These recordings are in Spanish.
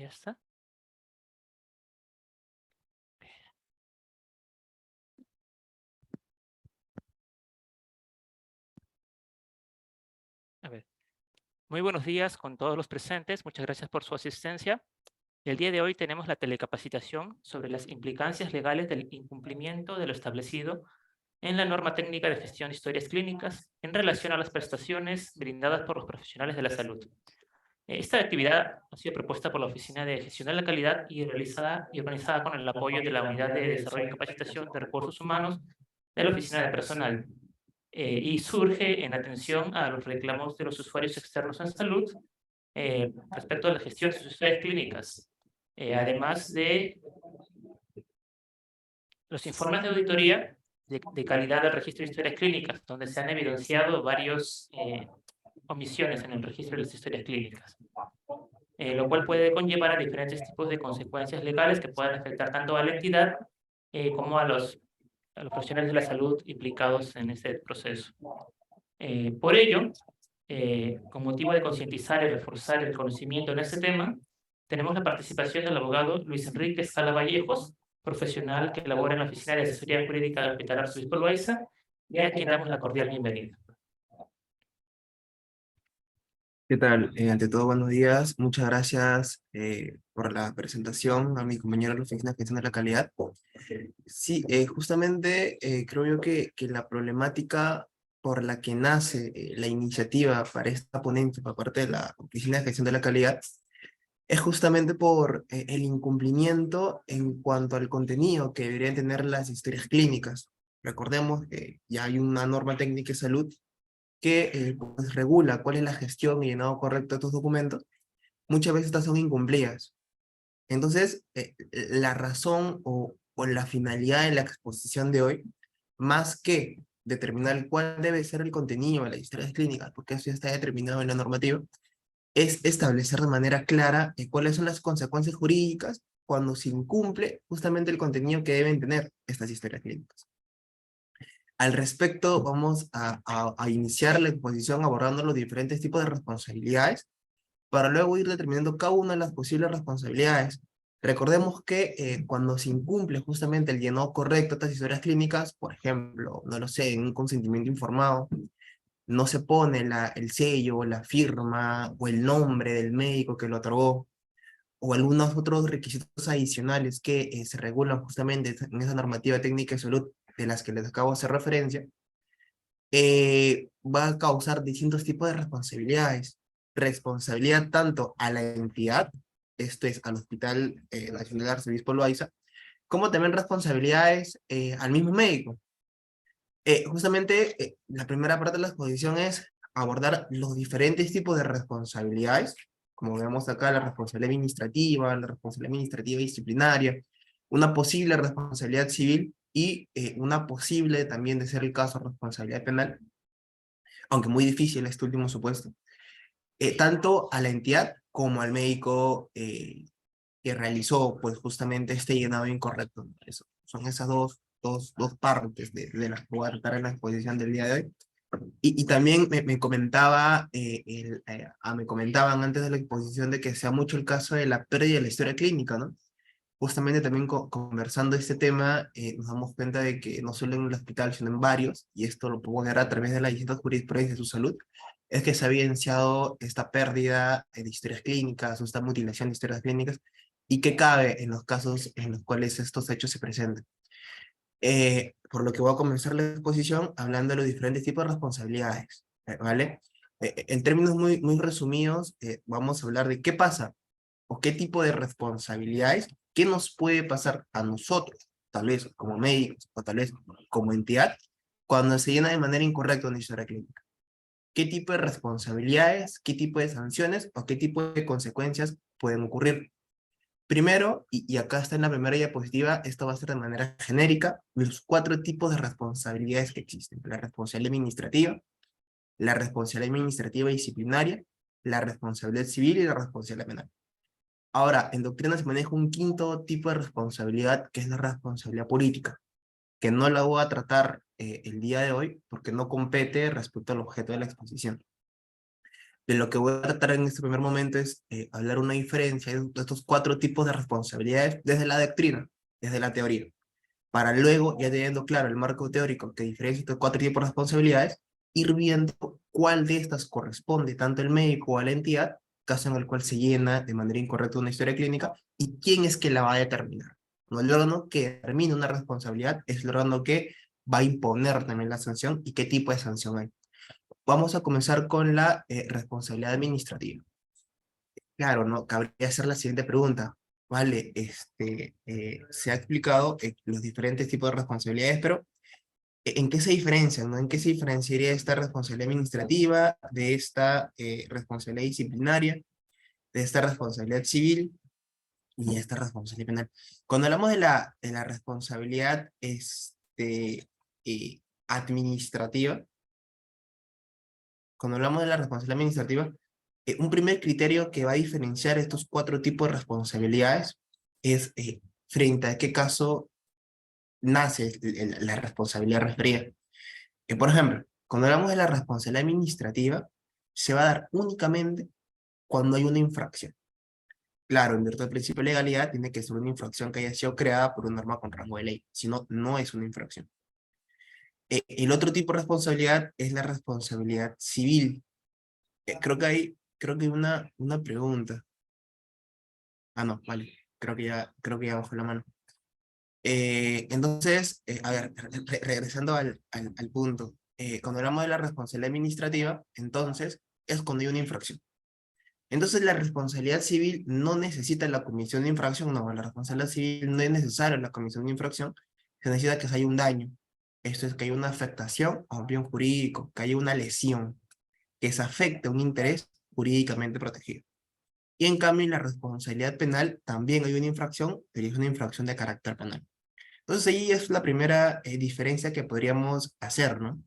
Ya está. A ver. Muy buenos días con todos los presentes. Muchas gracias por su asistencia. El día de hoy tenemos la telecapacitación sobre las implicancias legales del incumplimiento de lo establecido en la norma técnica de gestión de historias clínicas en relación a las prestaciones brindadas por los profesionales de la salud. Esta actividad ha sido propuesta por la Oficina de Gestión de la Calidad y realizada y organizada con el apoyo de la Unidad de Desarrollo y Capacitación de Recursos Humanos de la Oficina de Personal, y surge en atención a los reclamos de los usuarios externos en salud respecto a la gestión de sus historias clínicas, además de los informes de auditoría de calidad del registro de historias clínicas, donde se han evidenciado varias omisiones en el registro de las historias clínicas, lo cual puede conllevar a diferentes tipos de consecuencias legales que puedan afectar tanto a la entidad como a los profesionales de la salud implicados en este proceso. Por ello, con motivo de concientizar y reforzar el conocimiento en este tema, tenemos la participación del abogado Luis Enrique Sala Vallejos, profesional que labora en la Oficina de Asesoría Jurídica del Hospital Arzobispo Loaiza, y a quien damos la cordial bienvenida. ¿Qué tal? Ante todo, buenos días. Muchas gracias por la presentación a mi compañero de la Oficina de Gestión de la Calidad. Sí, justamente creo yo que la problemática por la que nace la iniciativa para esta ponencia por parte de la Oficina de Gestión de la Calidad es justamente por el incumplimiento en cuanto al contenido que deberían tener las historias clínicas. Recordemos que ya hay una norma técnica de salud que pues, regula cuál es la gestión y llenado correcto de estos documentos. Muchas veces estas son incumplidas. Entonces, la razón o la finalidad de la exposición de hoy, más que determinar cuál debe ser el contenido de las historias clínicas, porque eso ya está determinado en la normativa, es establecer de manera clara cuáles son las consecuencias jurídicas cuando se incumple justamente el contenido que deben tener estas historias clínicas. Al respecto, vamos a iniciar la exposición abordando los diferentes tipos de responsabilidades para luego ir determinando cada una de las posibles responsabilidades. Recordemos que cuando se incumple justamente el llenado correcto de estas historias clínicas, por ejemplo, no lo sé, en un consentimiento informado, no se pone el sello, la firma o el nombre del médico que lo otorgó, o algunos otros requisitos adicionales que se regulan justamente en esa normativa técnica de salud de las que les acabo de hacer referencia, va a causar distintos tipos de responsabilidades. Responsabilidad tanto a la entidad, esto es al Hospital Nacional Arzobispo Loaiza, como también responsabilidades al mismo médico. Justamente la primera parte de la exposición es abordar los diferentes tipos de responsabilidades, como vemos acá, la responsabilidad administrativa disciplinaria, una posible responsabilidad civil y una posible, también de ser el caso, responsabilidad penal, aunque muy difícil este último supuesto, tanto a la entidad como al médico que realizó pues justamente este llenado incorrecto. Eso, son esas dos partes de las que voy a tratar en la exposición del día de hoy. Y también me comentaba, me comentaban antes de la exposición de que sea mucho el caso de la pérdida de la historia clínica, ¿no? Justamente también conversando este tema, nos damos cuenta de que no solo en el hospital, sino en varios, y esto lo puedo ver a través de las distintas jurisprudencias de su salud, es que se ha evidenciado esta pérdida de historias clínicas, o esta mutilación de historias clínicas, y qué cabe en los casos en los cuales estos hechos se presentan. Por lo que voy a comenzar la exposición hablando de los diferentes tipos de responsabilidades, ¿vale? En términos muy resumidos, vamos a hablar de qué pasa o qué tipo de responsabilidades, qué nos puede pasar a nosotros, tal vez como médicos o tal vez como entidad, cuando se llena de manera incorrecta una historia clínica. ¿Qué tipo de responsabilidades, qué tipo de sanciones o qué tipo de consecuencias pueden ocurrir? Primero, y acá está en la primera diapositiva, esto va a ser de manera genérica, los 4 tipos de responsabilidades que existen. La responsabilidad administrativa disciplinaria, la responsabilidad civil y la responsabilidad penal. Ahora, en doctrina se maneja un quinto tipo de responsabilidad, que es la responsabilidad política, que no la voy a tratar el día de hoy porque no compete respecto al objeto de la exposición. De lo que voy a tratar en este primer momento es hablar una diferencia de estos cuatro tipos de responsabilidades desde la doctrina, desde la teoría, para luego, ya teniendo claro el marco teórico que diferencia estos cuatro tipos de responsabilidades, ir viendo cuál de estas corresponde tanto el médico o a la entidad, caso en el cual se llena de manera incorrecta una historia clínica, y quién es que la va a determinar. No el órgano que determina una responsabilidad es el órgano que va a imponer también la sanción y qué tipo de sanción hay. Vamos a comenzar con la responsabilidad administrativa. Claro, ¿no? Cabría hacer la siguiente pregunta. Vale, se ha explicado los diferentes tipos de responsabilidades, pero ¿en qué se diferencian, no? ¿En qué se diferenciaría esta responsabilidad administrativa de esta responsabilidad disciplinaria, de esta responsabilidad civil y esta responsabilidad penal? Cuando hablamos de la responsabilidad administrativa, cuando hablamos de la responsabilidad administrativa, un primer criterio que va a diferenciar estos cuatro tipos de responsabilidades es frente a qué caso nace la responsabilidad referida. Por ejemplo, cuando hablamos de la responsabilidad administrativa, se va a dar únicamente cuando hay una infracción. Claro, en virtud del principio de legalidad, tiene que ser una infracción que haya sido creada por una norma con rango de ley, si no, no es una infracción. El otro tipo de responsabilidad es la responsabilidad civil. Creo que hay una pregunta. Ah, no, vale. Creo que ya bajó la mano. Entonces, a ver, regresando al punto. Cuando hablamos de la responsabilidad administrativa, entonces es cuando hay una infracción. Entonces, la responsabilidad civil no necesita la comisión de infracción, no, la responsabilidad civil no es necesaria la comisión de infracción, se necesita que haya un daño. Esto es que haya una afectación a un bien jurídico, que haya una lesión, que se afecte a un interés jurídicamente protegido. Y en cambio, en la responsabilidad penal también hay una infracción, pero es una infracción de carácter penal. Entonces, ahí es la primera diferencia que podríamos hacer, ¿no?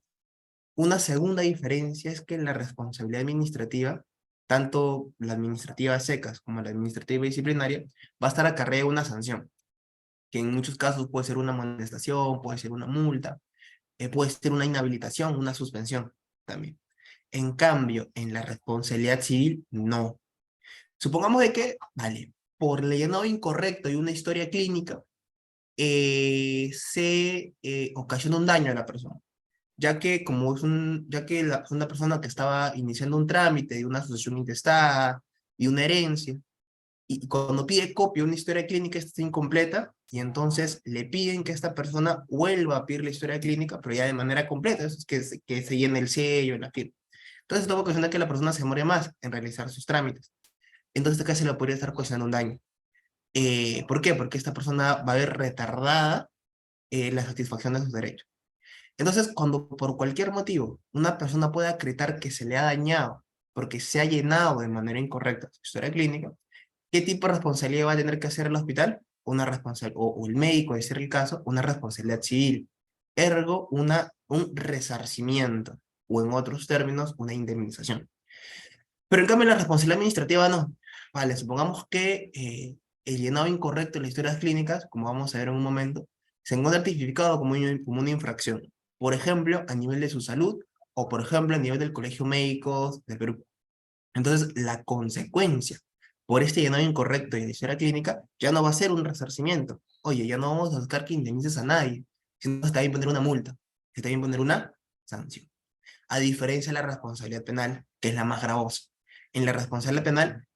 Una segunda diferencia es que en la responsabilidad administrativa, tanto la administrativa a secas como la administrativa disciplinaria, va a estar acarreada una sanción, que en muchos casos puede ser una amonestación, puede ser una multa, puede ser una inhabilitación, una suspensión también. En cambio, en la responsabilidad civil, no. Supongamos de que, vale, por llenado incorrecto y una historia clínica, se ocasiona un daño a la persona, ya que es una persona que estaba iniciando un trámite de una asociación intestada y una herencia, y cuando pide copia de una historia clínica esta está incompleta, y entonces le piden que esta persona vuelva a pedir la historia clínica, pero ya de manera completa, eso es que se llene el sello, la firma. Entonces esto va a ocasionar que la persona se demore más en realizar sus trámites. Entonces acá se le podría estar ocasionando un daño. ¿Por qué? Porque esta persona va a ver retardada la satisfacción de sus derechos. Entonces, cuando por cualquier motivo una persona puede acreditar que se le ha dañado porque se ha llenado de manera incorrecta su historia clínica, ¿qué tipo de responsabilidad va a tener que hacer el hospital? Una responsabilidad, o el médico, de ser el caso, una responsabilidad civil. Ergo, un resarcimiento, o en otros términos, una indemnización. Pero en cambio, la responsabilidad administrativa no. Vale, supongamos que el llenado incorrecto de las historias clínicas, como vamos a ver en un momento, se encuentra tipificado como una infracción. Por ejemplo, a nivel de su salud o, por ejemplo, a nivel del Colegio Médico del Perú. Entonces, la consecuencia por este llenado incorrecto de la historia clínica ya no va a ser un resarcimiento. Oye, ya no vamos a buscar que indemnices a nadie, sino está bien poner una multa, está bien poner una sanción. A diferencia de la responsabilidad penal, que es la más gravosa. En la responsabilidad penal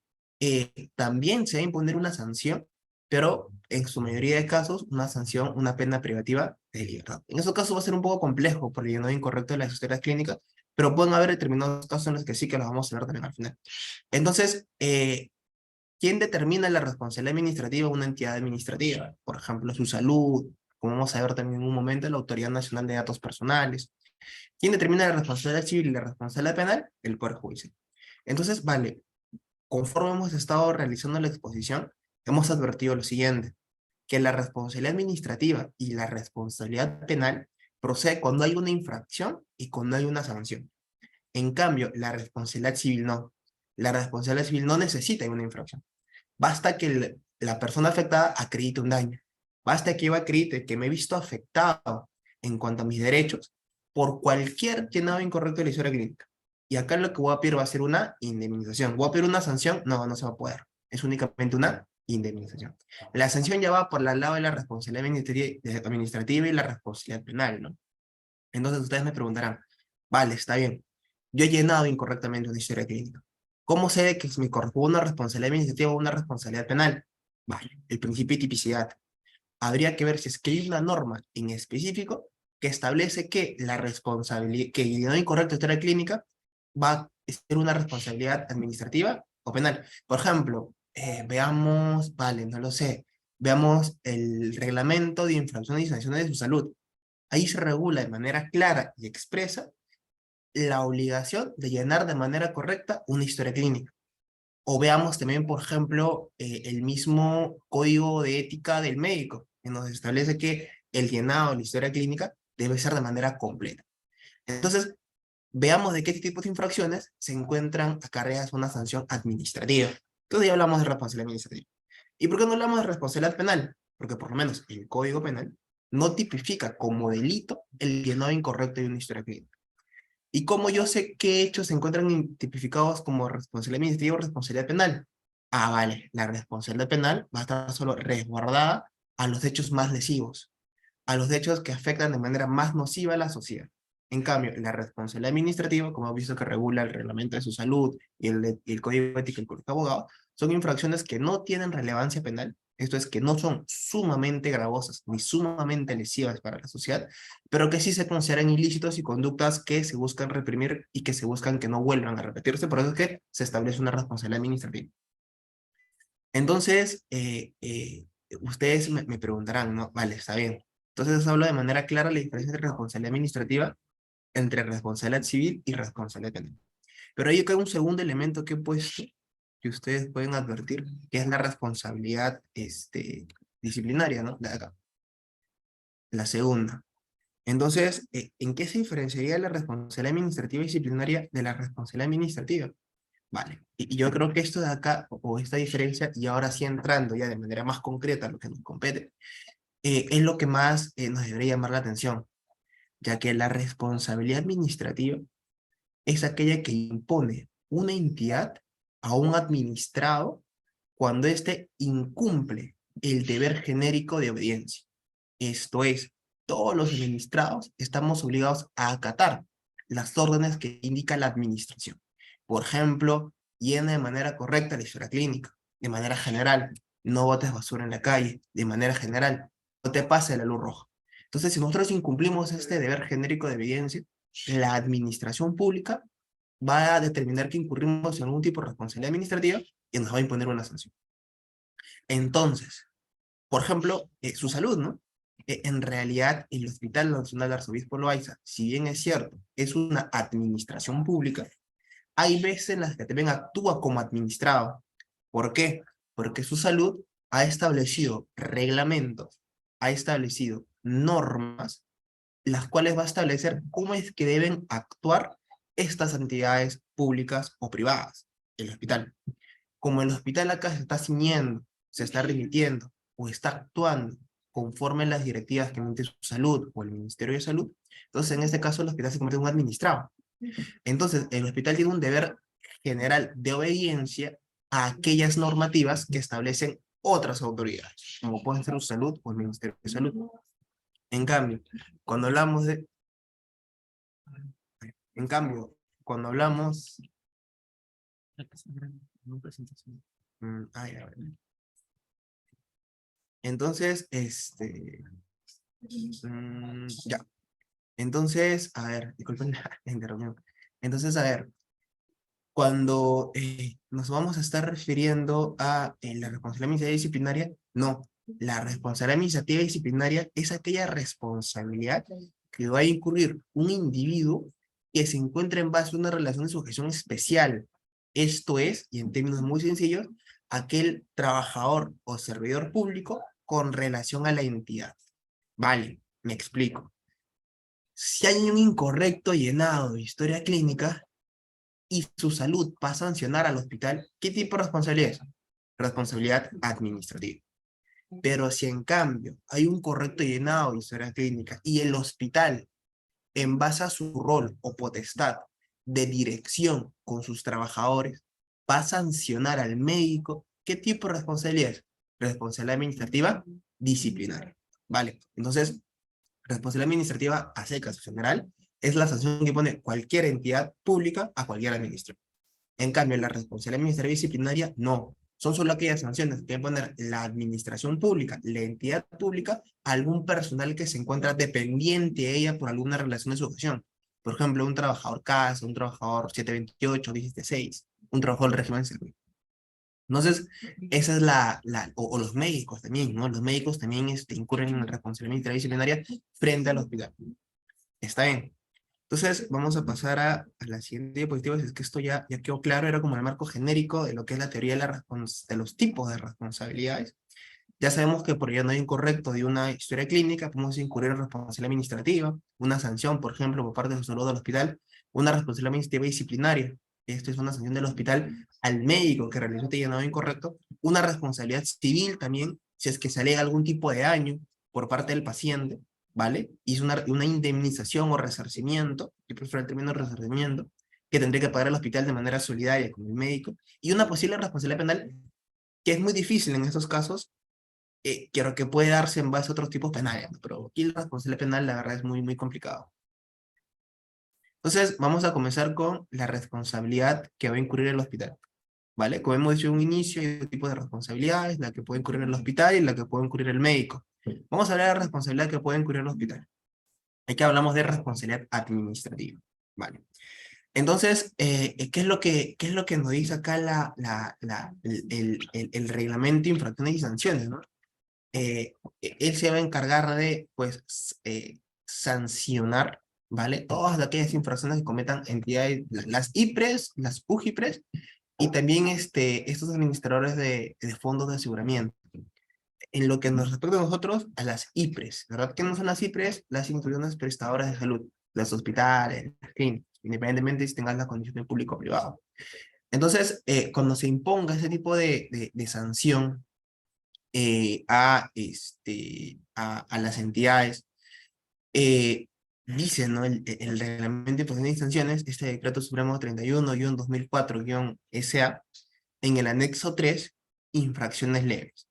también se va a imponer una sanción, pero en su mayoría de casos una sanción, una pena privativa de libertad. En esos casos va a ser un poco complejo por el llenado incorrecto de las historias clínicas, pero pueden haber determinados casos en los que sí que los vamos a ver también al final. Entonces, ¿quién determina la responsabilidad administrativa? Una entidad administrativa, por ejemplo, su salud, como vamos a ver también en un momento, la Autoridad Nacional de Datos Personales. ¿Quién determina la responsabilidad civil y la responsabilidad penal? El Poder Judicial. Entonces, vale, conforme hemos estado realizando la exposición, hemos advertido lo siguiente, que la responsabilidad administrativa y la responsabilidad penal procede cuando hay una infracción y cuando hay una sanción. En cambio, la responsabilidad civil no. La responsabilidad civil no necesita una infracción. Basta que la persona afectada acredite un daño. Basta que yo acredite que me he visto afectado en cuanto a mis derechos por cualquier llenado incorrecto de la historia clínica. Y acá lo que voy a pedir va a ser una indemnización. ¿Voy a pedir una sanción? No, no se va a poder. Es únicamente una indemnización. La sanción ya va por el lado de la responsabilidad administrativa y la responsabilidad penal, ¿no? Entonces ustedes me preguntarán, vale, está bien, yo he llenado incorrectamente una historia clínica. ¿Cómo sé que me corresponde una responsabilidad administrativa o una responsabilidad penal? Vale, el principio de tipicidad. Habría que ver si es que hay una norma en específico que establece que la responsabilidad, que el llenado incorrecto de historia clínica va a ser una responsabilidad administrativa o penal. Por ejemplo, veamos, vale, no lo sé, veamos el reglamento de infracciones y sanciones de su salud. Ahí se regula de manera clara y expresa la obligación de llenar de manera correcta una historia clínica. O veamos también, por ejemplo, el mismo código de ética del médico, que nos establece que el llenado de la historia clínica debe ser de manera completa. Entonces, veamos de qué tipo de infracciones se encuentran acarreadas una sanción administrativa. Entonces ya hablamos de responsabilidad administrativa. ¿Y por qué no hablamos de responsabilidad penal? Porque por lo menos el Código Penal no tipifica como delito el llenado incorrecto de una historia clínica. ¿Y cómo yo sé qué hechos se encuentran tipificados como responsabilidad administrativa o responsabilidad penal? Ah, vale, la responsabilidad penal va a estar solo resguardada a los hechos más lesivos, a los hechos que afectan de manera más nociva a la sociedad. En cambio, la responsabilidad administrativa, como hemos visto que regula el reglamento de su salud y el código ético y el código de abogados, son infracciones que no tienen relevancia penal, esto es, que no son sumamente gravosas ni sumamente lesivas para la sociedad, pero que sí se consideran ilícitos y conductas que se buscan reprimir y que se buscan que no vuelvan a repetirse, por eso es que se establece una responsabilidad administrativa. Entonces, ustedes me preguntarán, ¿no? Vale, está bien. Entonces hablo de manera clara la diferencia entre responsabilidad administrativa, entre responsabilidad civil y responsabilidad penal. Pero hay acá un segundo elemento que he puesto, que ustedes pueden advertir, que es la responsabilidad disciplinaria, ¿no? De acá. La segunda. Entonces, ¿en qué se diferenciaría la responsabilidad administrativa y disciplinaria de la responsabilidad administrativa? Vale, y yo creo que esto de acá, o esta diferencia, y ahora sí entrando ya de manera más concreta a lo que nos compete, es lo que más nos debería llamar la atención, ya que la responsabilidad administrativa es aquella que impone una entidad a un administrado cuando éste incumple el deber genérico de obediencia. Esto es, todos los administrados estamos obligados a acatar las órdenes que indica la administración. Por ejemplo, llena de manera correcta la historia clínica, de manera general, no botes basura en la calle, de manera general, no te pase la luz roja. Entonces, si nosotros incumplimos este deber genérico de evidencia, la administración pública va a determinar que incurrimos en algún tipo de responsabilidad administrativa y nos va a imponer una sanción. Entonces, por ejemplo, su salud, ¿no? En realidad, el Hospital Nacional Arzobispo Loaiza, si bien es cierto, es una administración pública, hay veces en las que también actúa como administrado. ¿Por qué? Porque su salud ha establecido reglamentos, ha establecido normas, las cuales va a establecer cómo es que deben actuar estas entidades públicas o privadas, el hospital. Como el hospital acá se está ciñendo, se está remitiendo o está actuando conforme a las directivas que emite su salud o el Ministerio de Salud, entonces en este caso el hospital se convierte en un administrado. Entonces el hospital tiene un deber general de obediencia a aquellas normativas que establecen otras autoridades, como pueden ser su salud o el Ministerio de Salud. En cambio, cuando hablamos de... En cambio, cuando hablamos... Ya, entonces, ya. Entonces, a ver, disculpen la interrupción. Entonces, a ver, cuando nos vamos a estar refiriendo a la responsabilidad administrativa disciplinaria, no. La responsabilidad administrativa disciplinaria es aquella responsabilidad que va a incurrir un individuo que se encuentra en base a una relación de sujeción especial. Esto es, y en términos muy sencillos, aquel trabajador o servidor público con relación a la entidad. Vale, me explico. Si hay un incorrecto llenado de historia clínica y su salud va a sancionar al hospital, ¿qué tipo de responsabilidad es? Responsabilidad administrativa. Pero si en cambio hay un correcto llenado de historia clínica y el hospital, en base a su rol o potestad, de dirección con sus trabajadores va a sancionar al médico, ¿qué tipo de responsabilidad es? Responsabilidad administrativa disciplinaria, ¿vale? Entonces, responsabilidad administrativa a secas general es la sanción que pone cualquier entidad pública a cualquier administrador. En cambio, la responsabilidad administrativa disciplinaria no. Son solo aquellas sanciones que debe poner la administración pública, la entidad pública, a algún personal que se encuentra dependiente de ella por alguna relación de sujeción. Por ejemplo, un trabajador CAS, un trabajador 728, 16, un trabajador del régimen de servicio. Entonces, esa es o los médicos también, ¿no? Los médicos también incurren en responsabilidad administrativa disciplinaria frente al hospital. Está bien. Entonces, vamos a pasar a la siguiente diapositiva, si es que esto ya quedó claro, era como el marco genérico de lo que es la teoría de los tipos de responsabilidades. Ya sabemos que por ello no hay incorrecto de una historia clínica, podemos incurrir en responsabilidad administrativa, una sanción, por ejemplo, por parte del salud del hospital, una responsabilidad administrativa disciplinaria, esto es una sanción del hospital al médico que realizó este llenado incorrecto, una responsabilidad civil también, si es que se alega algún tipo de daño por parte del paciente, ¿vale? Y es una indemnización o resarcimiento, yo prefiero el término resarcimiento, que tendría que pagar el hospital de manera solidaria con el médico, y una posible responsabilidad penal, que es muy difícil en estos casos, creo que puede darse en base a otros tipos penales, ¿no? Pero aquí la responsabilidad penal, la verdad, es muy complicado. Entonces, vamos a comenzar con la responsabilidad que va a incurrir el hospital, ¿vale? Como hemos dicho en un inicio, hay dos tipos de responsabilidades, la que puede incurrir el hospital y la que puede incurrir el médico. Vamos a hablar de la responsabilidad que puede incurrir el hospital. Aquí hablamos de responsabilidad administrativa, ¿vale? Entonces, qué es lo que nos dice acá el reglamento de infracciones y sanciones, ¿no? Él se va a encargar de, pues, sancionar, ¿vale? Todas aquellas infracciones que cometan entidades, las IPRES, las UJIPRES, y también estos administradores de fondos de aseguramiento. En lo que nos respecta a nosotros, a las IPRES, ¿verdad? ¿Qué no son las IPRES? Las instituciones prestadoras de salud, los hospitales, las clínicas, independientemente si tengan la condición de público o privado. Entonces, cuando se imponga ese tipo de sanción, a las entidades, dice, ¿no? El reglamento de imposición de sanciones, este decreto supremo 31-2004-SA, en el anexo 3, infracciones leves.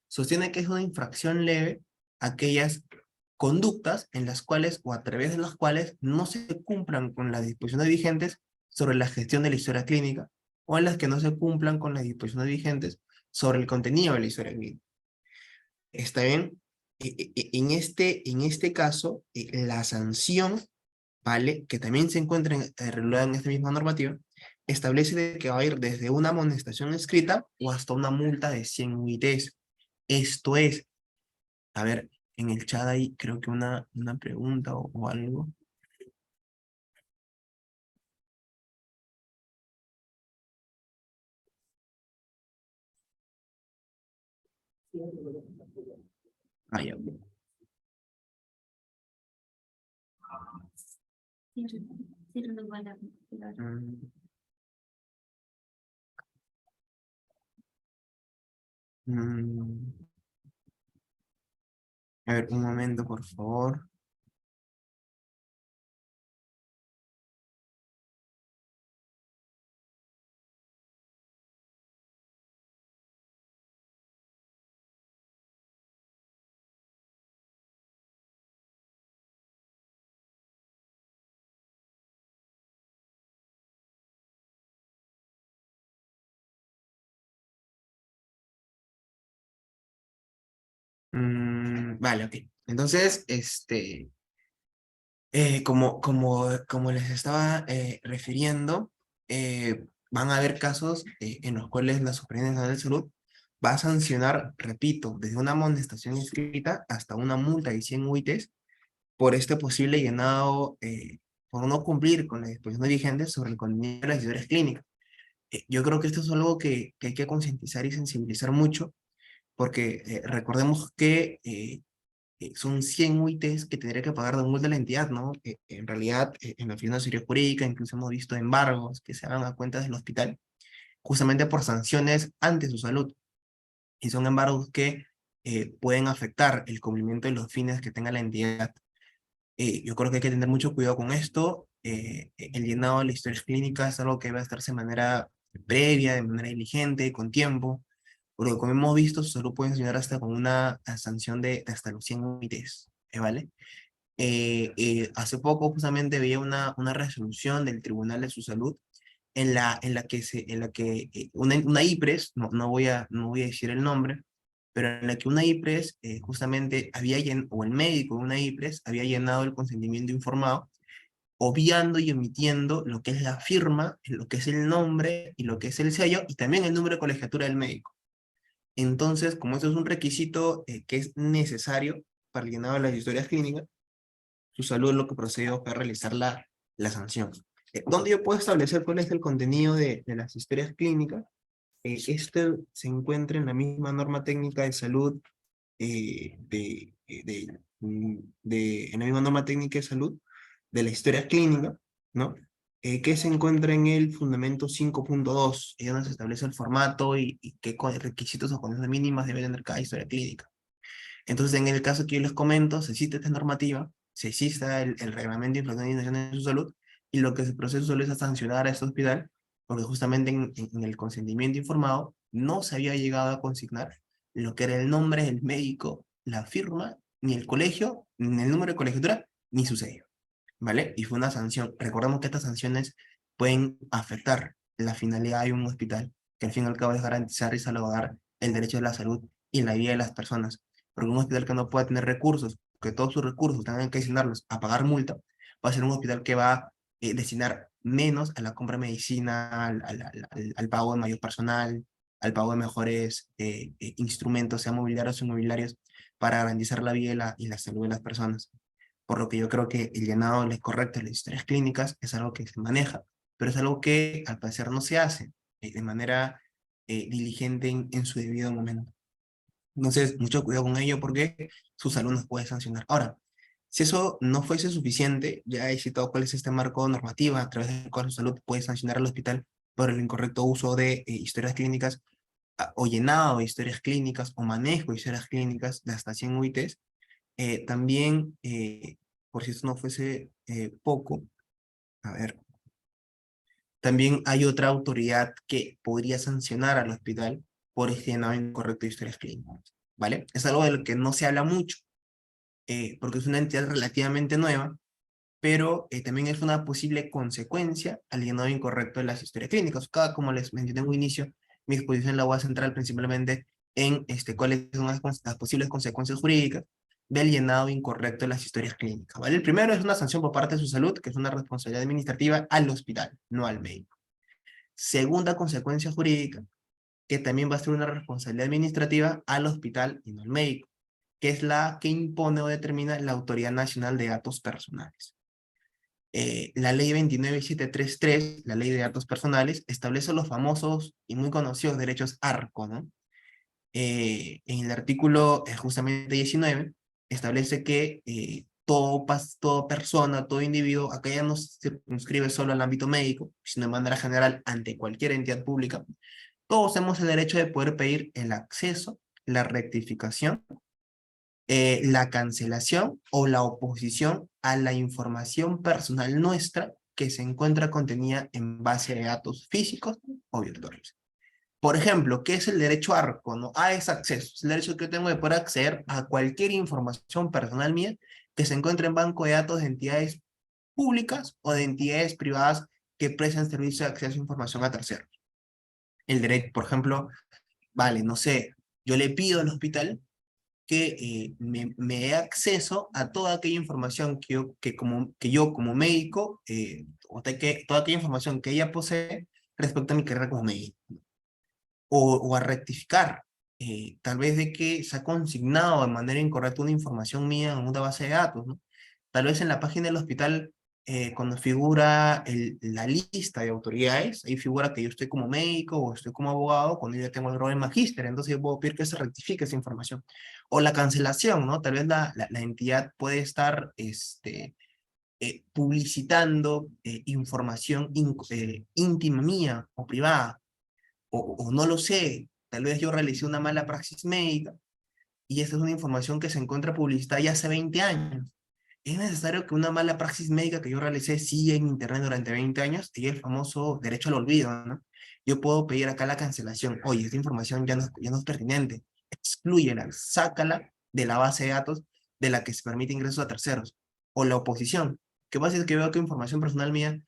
Sostiene que es una infracción leve aquellas conductas en las cuales o a través de las cuales no se cumplan con las disposiciones vigentes sobre la gestión de la historia clínica o en las que no se cumplan con las disposiciones vigentes sobre el contenido de la historia clínica. ¿Está bien? En este caso, la sanción, ¿vale? Que también se encuentra regulada en esta misma normativa, establece de que va a ir desde una amonestación escrita o hasta una multa de 100 UITs. Esto es, a ver, en el chat hay creo que una pregunta o algo. Ah, ya. Mm, mm. A ver, un momento, por favor. Vale, ok. Entonces, como les estaba refiriendo, van a haber casos en los cuales la Superintendencia Nacional de Salud va a sancionar, repito, desde una amonestación escrita hasta una multa de 100 UITs por este posible llenado, por no cumplir con las disposiciones vigentes sobre el contenido de las historias clínicas. Yo creo que esto es algo que hay que concientizar y sensibilizar mucho, porque recordemos que son 100 UITs que tendría que pagar de multa la entidad, ¿no? En realidad, en la oficina de asesoría jurídica incluso hemos visto embargos que se hagan a cuentas del hospital, justamente por sanciones ante su salud. Y son embargos que pueden afectar el cumplimiento de los fines que tenga la entidad. Yo creo que hay que tener mucho cuidado con esto. el llenado de las historias clínicas es algo que debe hacerse de manera previa, de manera diligente, con tiempo, porque como hemos visto, su salud puede llegar hasta con una sanción de hasta los 100 UITs, ¿vale? Hace poco justamente veía una resolución del Tribunal de su Salud en la que una IPRES, no voy a decir el nombre, pero en la que una IPRES justamente o el médico de una IPRES había llenado el consentimiento informado, obviando y omitiendo lo que es la firma, lo que es el nombre y lo que es el sello, y también el número de colegiatura del médico. Entonces, como eso es un requisito que es necesario para el llenado de las historias clínicas, su salud lo que procedió fue a realizar la sanción. ¿Dónde yo puedo establecer cuál es el contenido de las historias clínicas? Este se encuentra en la misma norma técnica de salud, en la misma norma técnica de salud de la historia clínica, ¿no? Que se encuentra en el fundamento 5.2, donde se establece el formato y qué requisitos o condiciones mínimas debe tener cada historia clínica. Entonces, en el caso que yo les comento, se existe esta normativa, se existe el reglamento de infracción y sanciones de su salud, y lo que se procede solo es a sancionar a este hospital, porque justamente en el consentimiento informado no se había llegado a consignar lo que era el nombre del médico, la firma, ni el colegio, ni el número de colegiatura, ni su sello, ¿vale? Y fue una sanción. Recordemos que estas sanciones pueden afectar la finalidad de un hospital, que al fin y al cabo es garantizar y salvaguardar el derecho de la salud y la vida de las personas. Porque un hospital que no pueda tener recursos, que todos sus recursos tengan que destinarlos a pagar multa, va a ser un hospital que va a destinar menos a la compra de medicina, al pago de mayor personal, al pago de mejores instrumentos, sean mobiliarios o inmobiliarios, para garantizar la vida y la salud de las personas. Por lo que yo creo que el llenado correcto de las historias clínicas es algo que se maneja, pero es algo que al parecer no se hace de manera diligente en su debido momento. Entonces, mucho cuidado con ello porque su salud nos puede sancionar. Ahora, si eso no fuese suficiente, ya he citado cuál es este marco normativo a través del cual su salud puede sancionar al hospital por el incorrecto uso de historias clínicas o llenado de historias clínicas o manejo de historias clínicas de hasta 100 UITs. También, por si esto no fuese poco, a ver, también hay otra autoridad que podría sancionar al hospital por este llenado incorrecto de historias clínicas, ¿vale? Es algo de lo que no se habla mucho, porque es una entidad relativamente nueva, pero también es una posible consecuencia al llenado incorrecto de las historias clínicas. Como les mencioné en un inicio, mi exposición la voy a centrar principalmente en cuáles son las posibles consecuencias jurídicas del llenado incorrecto de las historias clínicas, ¿vale? El primero es una sanción por parte de su salud, que es una responsabilidad administrativa al hospital, no al médico. Segunda consecuencia jurídica, que también va a ser una responsabilidad administrativa al hospital y no al médico, que es la que impone o determina la Autoridad Nacional de Datos Personales. La ley 29733, la ley de datos personales, establece los famosos y muy conocidos derechos ARCO, ¿no? En el artículo justamente 19, establece que toda persona, todo individuo, acá ya no se circunscribe solo al ámbito médico, sino de manera general ante cualquier entidad pública, todos tenemos el derecho de poder pedir el acceso, la rectificación, la cancelación o la oposición a la información personal nuestra que se encuentra contenida en base de datos físicos o virtuales. Por ejemplo, ¿qué es el derecho ARCO? ¿No? A ese acceso. Es el derecho que yo tengo de poder acceder a cualquier información personal mía que se encuentre en banco de datos de entidades públicas o de entidades privadas que prestan servicio de acceso a información a terceros. El derecho, por ejemplo, vale, no sé, yo le pido al hospital que me dé acceso a toda aquella información que yo como médico, toda aquella información que ella posee respecto a mi carrera como médico, o a rectificar, tal vez de que se ha consignado de manera incorrecta una información mía en una base de datos, ¿no? Tal vez en la página del hospital, cuando figura la lista de autoridades, ahí figura que yo estoy como médico o estoy como abogado, cuando yo ya tengo el rol de magíster, entonces yo puedo pedir que se rectifique esa información. O la cancelación, ¿no? Tal vez la entidad puede estar publicitando información íntima mía o privada, o no lo sé, tal vez yo realicé una mala praxis médica y esta es una información que se encuentra publicitada ya hace 20 años. es necesario que una mala praxis médica que yo realicé siga en internet durante 20 años y el famoso derecho al olvido, ¿no? Yo puedo pedir acá la cancelación. Oye, esta información ya no es pertinente. Exclúyela, sácala de la base de datos de la que se permite ingresos a terceros. O la oposición. ¿Qué pasa? Es que veo que información personal mía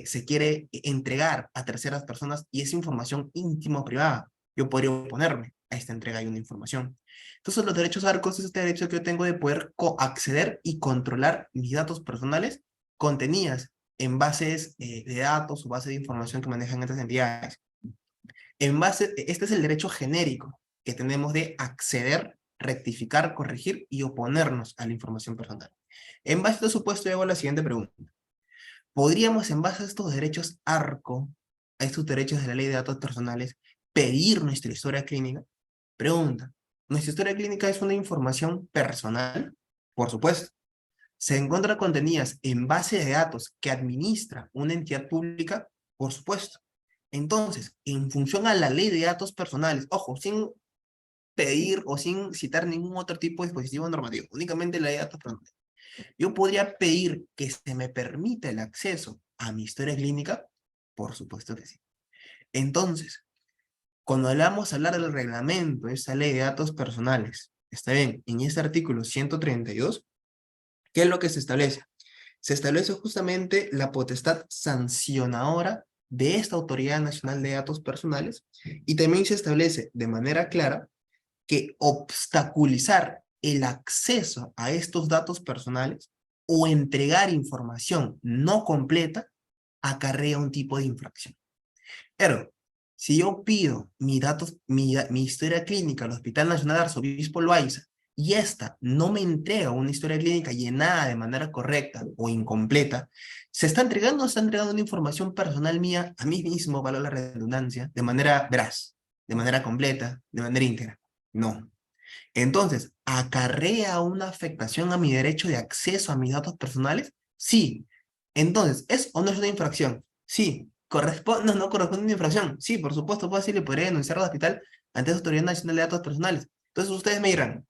se quiere entregar a terceras personas y es información íntima o privada. Yo podría oponerme a esta entrega de una información. Entonces, los derechos ARCOS es este derecho que yo tengo de poder acceder y controlar mis datos personales contenidas en bases de datos o bases de información que manejan estas entidades. Este es el derecho genérico que tenemos de acceder, rectificar, corregir y oponernos a la información personal. En base a este supuesto, yo hago la siguiente pregunta. ¿Podríamos, en base a estos derechos ARCO, a estos derechos de la ley de datos personales, pedir nuestra historia clínica? Pregunta. ¿Nuestra historia clínica es una información personal? Por supuesto. ¿Se encuentra contenidas en base de datos que administra una entidad pública? Por supuesto. Entonces, en función a la ley de datos personales, ojo, sin pedir o sin citar ningún otro tipo de dispositivo normativo, únicamente la ley de datos personales, yo podría pedir que se me permita el acceso a mi historia clínica. Por supuesto que sí. Entonces, cuando hablamos hablar del reglamento de esta ley de datos personales, está bien, en este artículo 132, ¿qué es lo que se establece? Se establece justamente la potestad sancionadora de esta Autoridad Nacional de Datos Personales y también se establece de manera clara que obstaculizar el acceso a estos datos personales o entregar información no completa acarrea un tipo de infracción. Pero, si yo pido mi historia clínica al Hospital Nacional Arzobispo Loaiza y esta no me entrega una historia clínica llenada de manera correcta o incompleta, ¿se está entregando o está entregando una información personal mía a mí mismo, valga la redundancia, de manera veraz, de manera completa, de manera íntegra? No. Entonces, ¿acarrea una afectación a mi derecho de acceso a mis datos personales? Sí. Entonces, ¿es o no es una infracción? Sí. ¿Corresponde o no corresponde a una infracción? Sí, por supuesto, puedo decirle, podría denunciar al hospital ante la Autoridad Nacional de Datos Personales. Entonces, ustedes me dirán,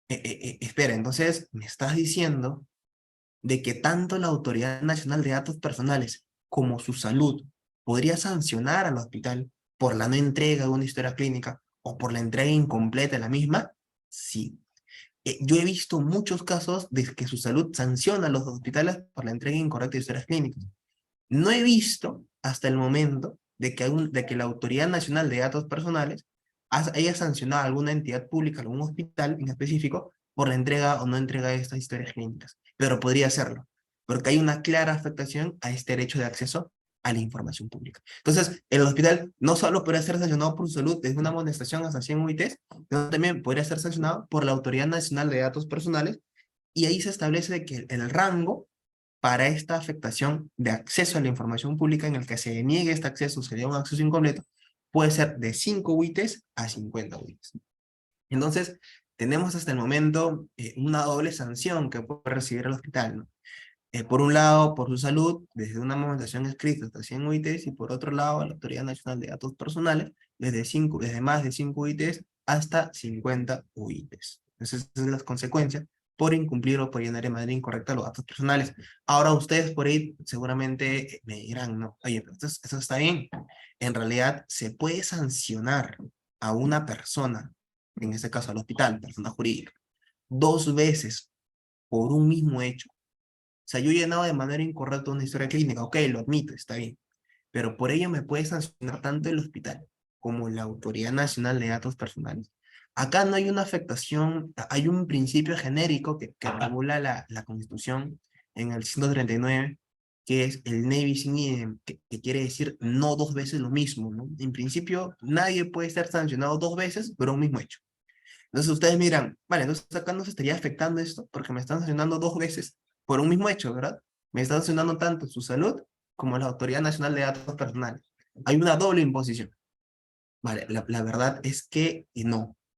espera, entonces, ¿me estás diciendo de que tanto la Autoridad Nacional de Datos Personales como su salud podría sancionar al hospital por la no entrega de una historia clínica o por la entrega incompleta de la misma? Sí. Yo he visto muchos casos de que su salud sanciona a los hospitales por la entrega incorrecta de historias clínicas. No he visto hasta el momento de que la Autoridad Nacional de Datos Personales haya sancionado a alguna entidad pública, algún hospital en específico, por la entrega o no entrega de estas historias clínicas. Pero podría hacerlo, porque hay una clara afectación a este derecho de acceso a la información pública. Entonces, el hospital no solo podría ser sancionado por su salud desde una amonestación hasta 100 UITs, sino también podría ser sancionado por la Autoridad Nacional de Datos Personales, y ahí se establece que el rango para esta afectación de acceso a la información pública en el que se niegue este acceso, sería un acceso incompleto, puede ser de 5 UITs a 50 UITs. Entonces, tenemos hasta el momento una doble sanción que puede recibir el hospital, ¿no? Por un lado, por su salud, desde una amonestación escrita hasta 100 UITs, y por otro lado, la Autoridad Nacional de Datos Personales, desde más de 5 UITs hasta 50 UITs. Esas son las consecuencias por incumplir o por llenar de manera incorrecta los datos personales. Ahora ustedes por ahí seguramente me dirán, no, oye, pero esto está bien. En realidad se puede sancionar a una persona, en este caso al hospital, persona jurídica, 2 veces por un mismo hecho. O sea, yo he llenado de manera incorrecta una historia clínica, ok, lo admito, está bien, pero por ello me puede sancionar tanto el hospital como la Autoridad Nacional de Datos Personales. Acá no hay una afectación, hay un principio genérico que regula la Constitución en el 139, que es el ne bis in idem, que quiere decir no 2 veces lo mismo, ¿no? En principio, nadie puede ser sancionado 2 veces por un mismo hecho. Entonces ustedes miran, vale, entonces acá no se estaría afectando esto porque me están sancionando 2 veces por un mismo hecho, ¿verdad? Me están sancionando tanto su salud como la Autoridad Nacional de Datos Personales. Hay una doble imposición. Vale, la verdad es que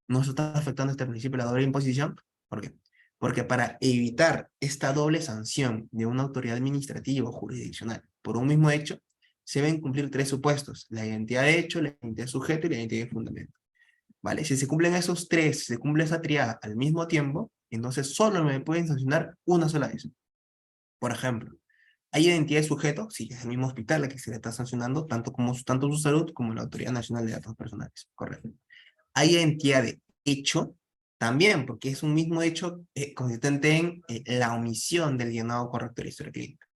no se está afectando este principio de la doble imposición. ¿Por qué? Porque para evitar esta doble sanción de una autoridad administrativa o jurisdiccional por un mismo hecho, se deben cumplir 3 supuestos: la identidad de hecho, la identidad de sujeto y la identidad de fundamento. ¿Vale? Si se cumplen esos tres, si se cumple esa triada al mismo tiempo, entonces solo me pueden sancionar una sola vez. Por ejemplo, ¿hay identidad de sujeto? Sí, es el mismo hospital a que se le está sancionando, tanto su salud como la Autoridad Nacional de Datos Personales. Correcto. ¿Hay identidad de hecho? También, porque es un mismo hecho consistente en la omisión del llenado correcto de la historia clínica.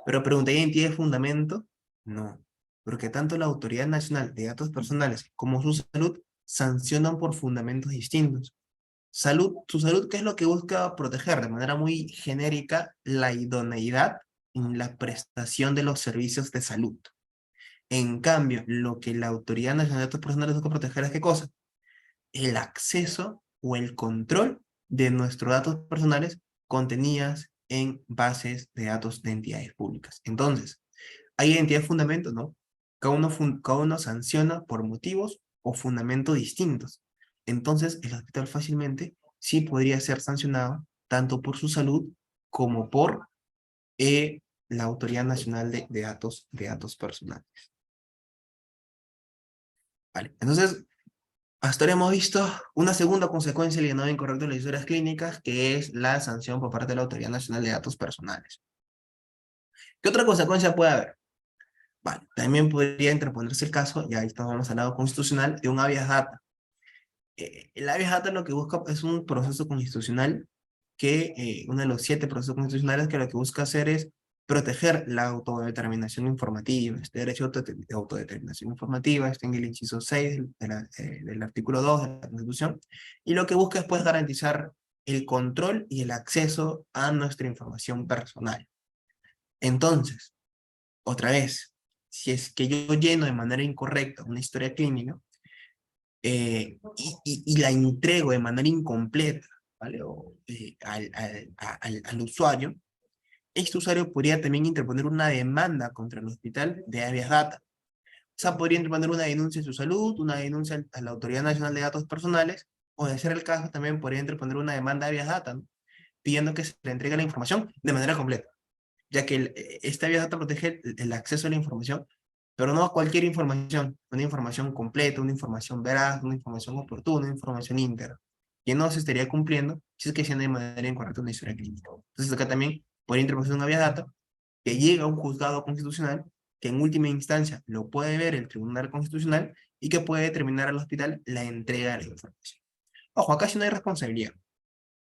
Pero pregunta, ¿hay identidad de fundamento? No, porque tanto la Autoridad Nacional de Datos Personales como su salud sancionan por fundamentos distintos. Su salud, ¿qué es lo que busca proteger? De manera muy genérica, la idoneidad en la prestación de los servicios de salud. En cambio, lo que la Autoridad Nacional de Datos Personales busca proteger es ¿qué cosa? El acceso o el control de nuestros datos personales contenidas en bases de datos de entidades públicas. Entonces, ¿hay identidad de fundamento? No. Cada uno sanciona por motivos o fundamentos distintos. Entonces, el hospital fácilmente sí podría ser sancionado tanto por su salud como por la Autoridad Nacional de Datos Personales. Vale. Entonces, hasta ahora hemos visto una segunda consecuencia del llenado incorrecto de las historias clínicas, que es la sanción por parte de la Autoridad Nacional de Datos Personales. ¿Qué otra consecuencia puede haber? Vale, también podría interponerse el caso, ya estamos al lado constitucional, de un habeas data. El habeas data lo que busca es un proceso constitucional uno de los 7 procesos constitucionales que lo que busca hacer es proteger la autodeterminación informativa. Este derecho de autodeterminación informativa está en el inciso 6 del artículo 2 de la Constitución, y lo que busca es pues garantizar el control y el acceso a nuestra información personal. Entonces, otra vez, si es que yo lleno de manera incorrecta una historia clínica, y la entrego de manera incompleta, ¿vale? Al usuario, este usuario podría también interponer una demanda contra el hospital de habeas data. O sea, podría interponer una denuncia en su salud, una denuncia a la Autoridad Nacional de Datos Personales, o de ser el caso, también podría interponer una demanda de habeas data, ¿no? Pidiendo que se le entregue la información de manera completa, ya que esta habeas data protege el acceso a la información, pero no a cualquier información, una información completa, una información veraz, una información oportuna, una información íntegra, que no se estaría cumpliendo si es que se de manera incorrecta una historia clínica. Entonces acá también podría interponer una habeas data que llega a un juzgado constitucional, que en última instancia lo puede ver el Tribunal Constitucional y que puede determinar al hospital la entrega de la información. Ojo, acá sí no hay responsabilidad.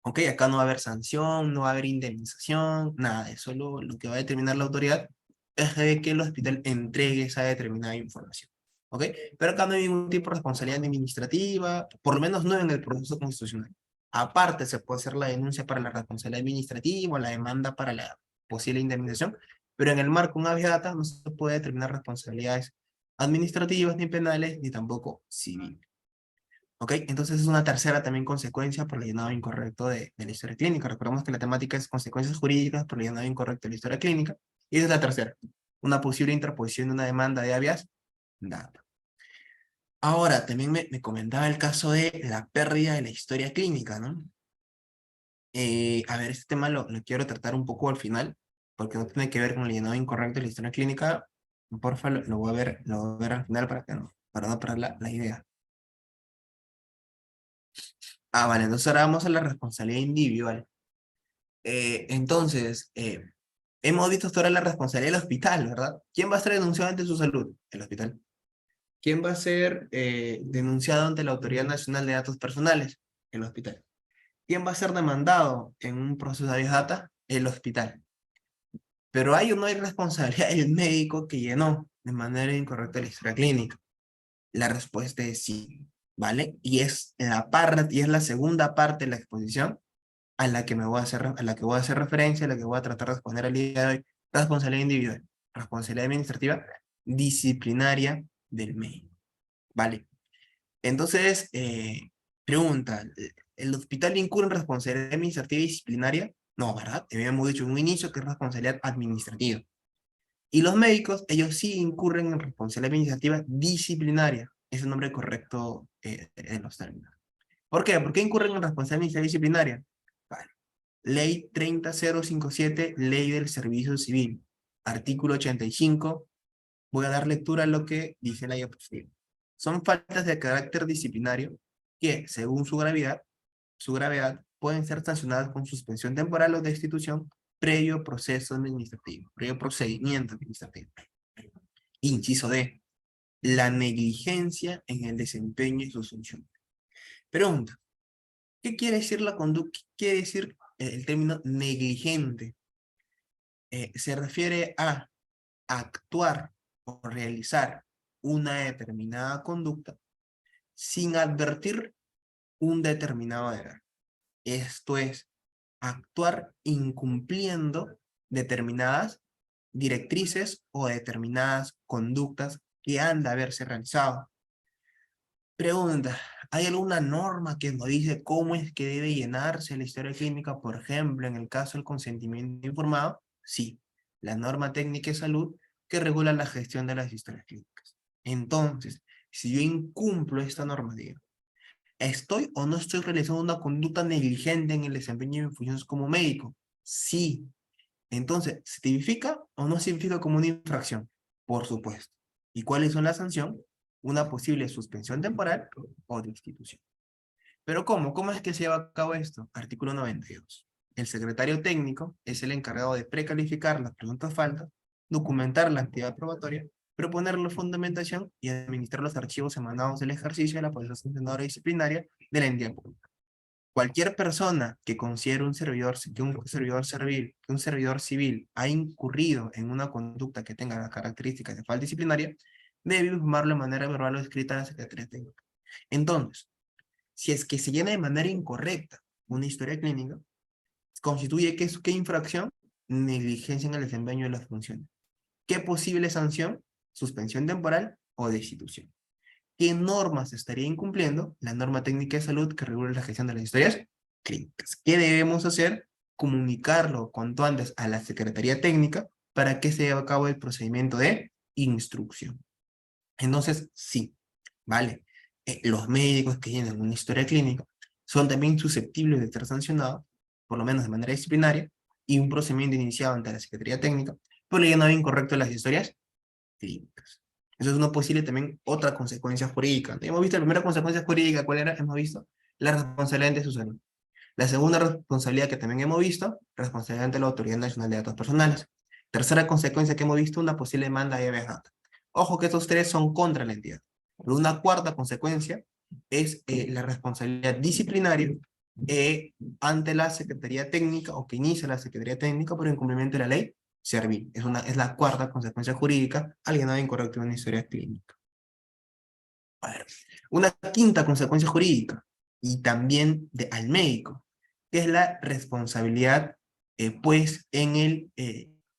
Ok, acá no va a haber sanción, no va a haber indemnización, nada de eso. Lo que va a determinar la autoridad es de que el hospital entregue esa determinada información. ¿Ok? Pero acá no hay ningún tipo de responsabilidad administrativa, por lo menos no en el proceso constitucional. Aparte, se puede hacer la denuncia para la responsabilidad administrativa o la demanda para la posible indemnización, pero en el marco de una habeas data no se puede determinar responsabilidades administrativas, ni penales, ni tampoco civiles. ¿Ok? Entonces es una tercera también consecuencia por el llenado incorrecto de la historia clínica. Recordemos que la temática es consecuencias jurídicas por el llenado incorrecto de la historia clínica. Y esa es la tercera, una posible interposición de una demanda de habeas data. Ahora, también me comentaba el caso de la pérdida de la historia clínica, ¿no? A ver, este tema lo quiero tratar un poco al final, porque no tiene que ver con el llenado incorrecto de la historia clínica. Porfa, lo voy a ver al final para no perder la idea. Ah, vale, entonces ahora vamos a la responsabilidad individual. Entonces, hemos visto hasta ahora la responsabilidad del hospital, ¿verdad? ¿Quién va a ser denunciado ante su salud? El hospital. ¿Quién va a ser denunciado ante la Autoridad Nacional de Datos Personales? El hospital. ¿Quién va a ser demandado en un proceso de habeas data? El hospital. Pero hay o no hay responsabilidad del médico que llenó de manera incorrecta la historia clínica. La respuesta es sí, ¿vale? Y es la segunda parte de la exposición a la que voy a hacer referencia, a la que voy a tratar de responder el día de hoy. Responsabilidad individual, responsabilidad administrativa, disciplinaria del médico. Vale. Entonces, pregunta, ¿el hospital incurre en responsabilidad administrativa y disciplinaria? No, ¿verdad? Habíamos dicho en un inicio que es responsabilidad administrativa. Y los médicos, ellos sí incurren en responsabilidad administrativa disciplinaria. Es el nombre correcto en los términos. ¿Por qué? ¿Por qué incurren en responsabilidad administrativa disciplinaria? Vale. Ley 30057, Ley del Servicio Civil. Artículo 85. Voy a dar lectura a lo que dice la diapositiva. Son faltas de carácter disciplinario que, según su gravedad, pueden ser sancionadas con suspensión temporal o destitución, previo proceso administrativo, previo procedimiento administrativo. Inciso D, la negligencia en el desempeño de sus funciones. Pregunta, ¿qué quiere decir la conducta? ¿Qué quiere decir el término negligente? Se refiere a actuar o realizar una determinada conducta sin advertir un determinado deber. Esto es, actuar incumpliendo determinadas directrices o determinadas conductas que han de haberse realizado. Pregunta, ¿hay alguna norma que nos dice cómo es que debe llenarse la historia clínica? Por ejemplo, en el caso del consentimiento informado, sí, la norma técnica de salud que regula la gestión de las historias clínicas. Entonces, si yo incumplo esta normativa, ¿estoy o no estoy realizando una conducta negligente en el desempeño de mis funciones como médico? Sí. Entonces, ¿se tipifica o no se tipifica como una infracción? Por supuesto. ¿Y cuáles son las sanciones? Una posible suspensión temporal o destitución. ¿Pero cómo? ¿Cómo es que se lleva a cabo esto? Artículo 92. El secretario técnico es el encargado de precalificar las presuntas faltas, documentar la actividad probatoria, proponer la fundamentación y administrar los archivos emanados del ejercicio de la posición sancionadora disciplinaria de la entidad pública. Cualquier persona que considere que un servidor civil ha incurrido en una conducta que tenga las características de falta disciplinaria, debe informarlo de manera verbal o escrita a la Secretaría Técnica. Entonces, si es que se llena de manera incorrecta una historia clínica, constituye ¿qué infracción? Negligencia en el desempeño de las funciones. ¿Qué posible sanción? Suspensión temporal o destitución. ¿Qué normas estaría incumpliendo? La norma técnica de salud que regula la gestión de las historias clínicas. ¿Qué debemos hacer? Comunicarlo cuanto antes a la Secretaría Técnica para que se lleve a cabo el procedimiento de instrucción. Entonces, sí, vale. Los médicos que tienen una historia clínica son también susceptibles de ser sancionados, por lo menos de manera disciplinaria, y un procedimiento iniciado ante la Secretaría Técnica por el llenado incorrecto de las historias clínicas. Eso es una posible también otra consecuencia jurídica. Hemos visto la primera consecuencia jurídica, ¿cuál era? Hemos visto la responsabilidad ante su salud. La segunda responsabilidad que también hemos visto, responsabilidad ante la Autoridad Nacional de Datos Personales. Tercera consecuencia que hemos visto, una posible demanda de habeas data. Ojo que estos tres son contra la entidad. Pero una cuarta consecuencia es la responsabilidad disciplinaria ante la Secretaría Técnica o que inicia la Secretaría Técnica por incumplimiento de la ley servil. Es la cuarta consecuencia jurídica al llenado incorrecto de una historia clínica. A ver, una quinta consecuencia jurídica y también al médico, que es la responsabilidad pues en el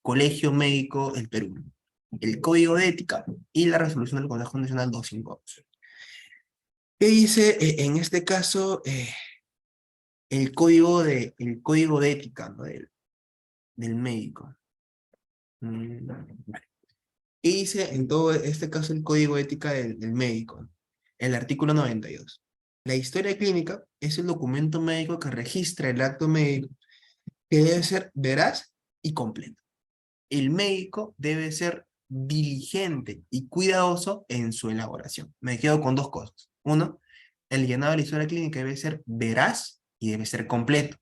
Colegio Médico del Perú, el Código de Ética y la resolución del Consejo Nacional 252. ¿Qué dice en este caso el código de ética, ¿no? del médico? Vale. ¿Qué dice en todo este caso el código de ética del médico? El artículo 92. La historia clínica es el documento médico que registra el acto médico que debe ser veraz y completo. El médico debe ser diligente y cuidadoso en su elaboración. Me quedo con dos cosas. Uno, el llenado de la historia clínica debe ser veraz y debe ser completo.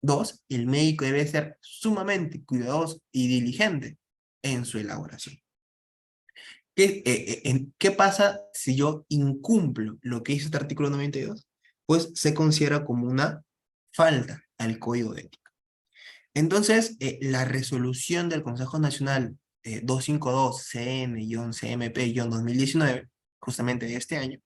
Dos, el médico debe ser sumamente cuidadoso y diligente en su elaboración. ¿Qué pasa si yo incumplo lo que dice este artículo 92? Pues se considera como una falta al código de ética. Entonces, la resolución del Consejo Nacional 252 CN-CMP-2019, justamente de este año,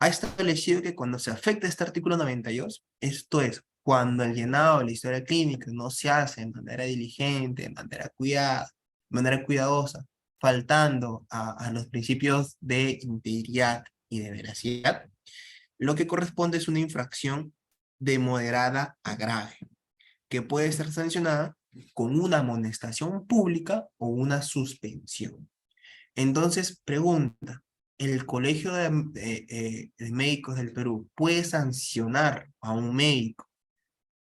ha establecido que cuando se afecta este artículo 92, esto es, cuando el llenado de la historia clínica no se hace de manera diligente, de manera cuidada, de manera cuidadosa, faltando a los principios de integridad y de veracidad, lo que corresponde es una infracción de moderada a grave, que puede ser sancionada con una amonestación pública o una suspensión. Entonces, pregunta, ¿el Colegio de Médicos del Perú puede sancionar a un médico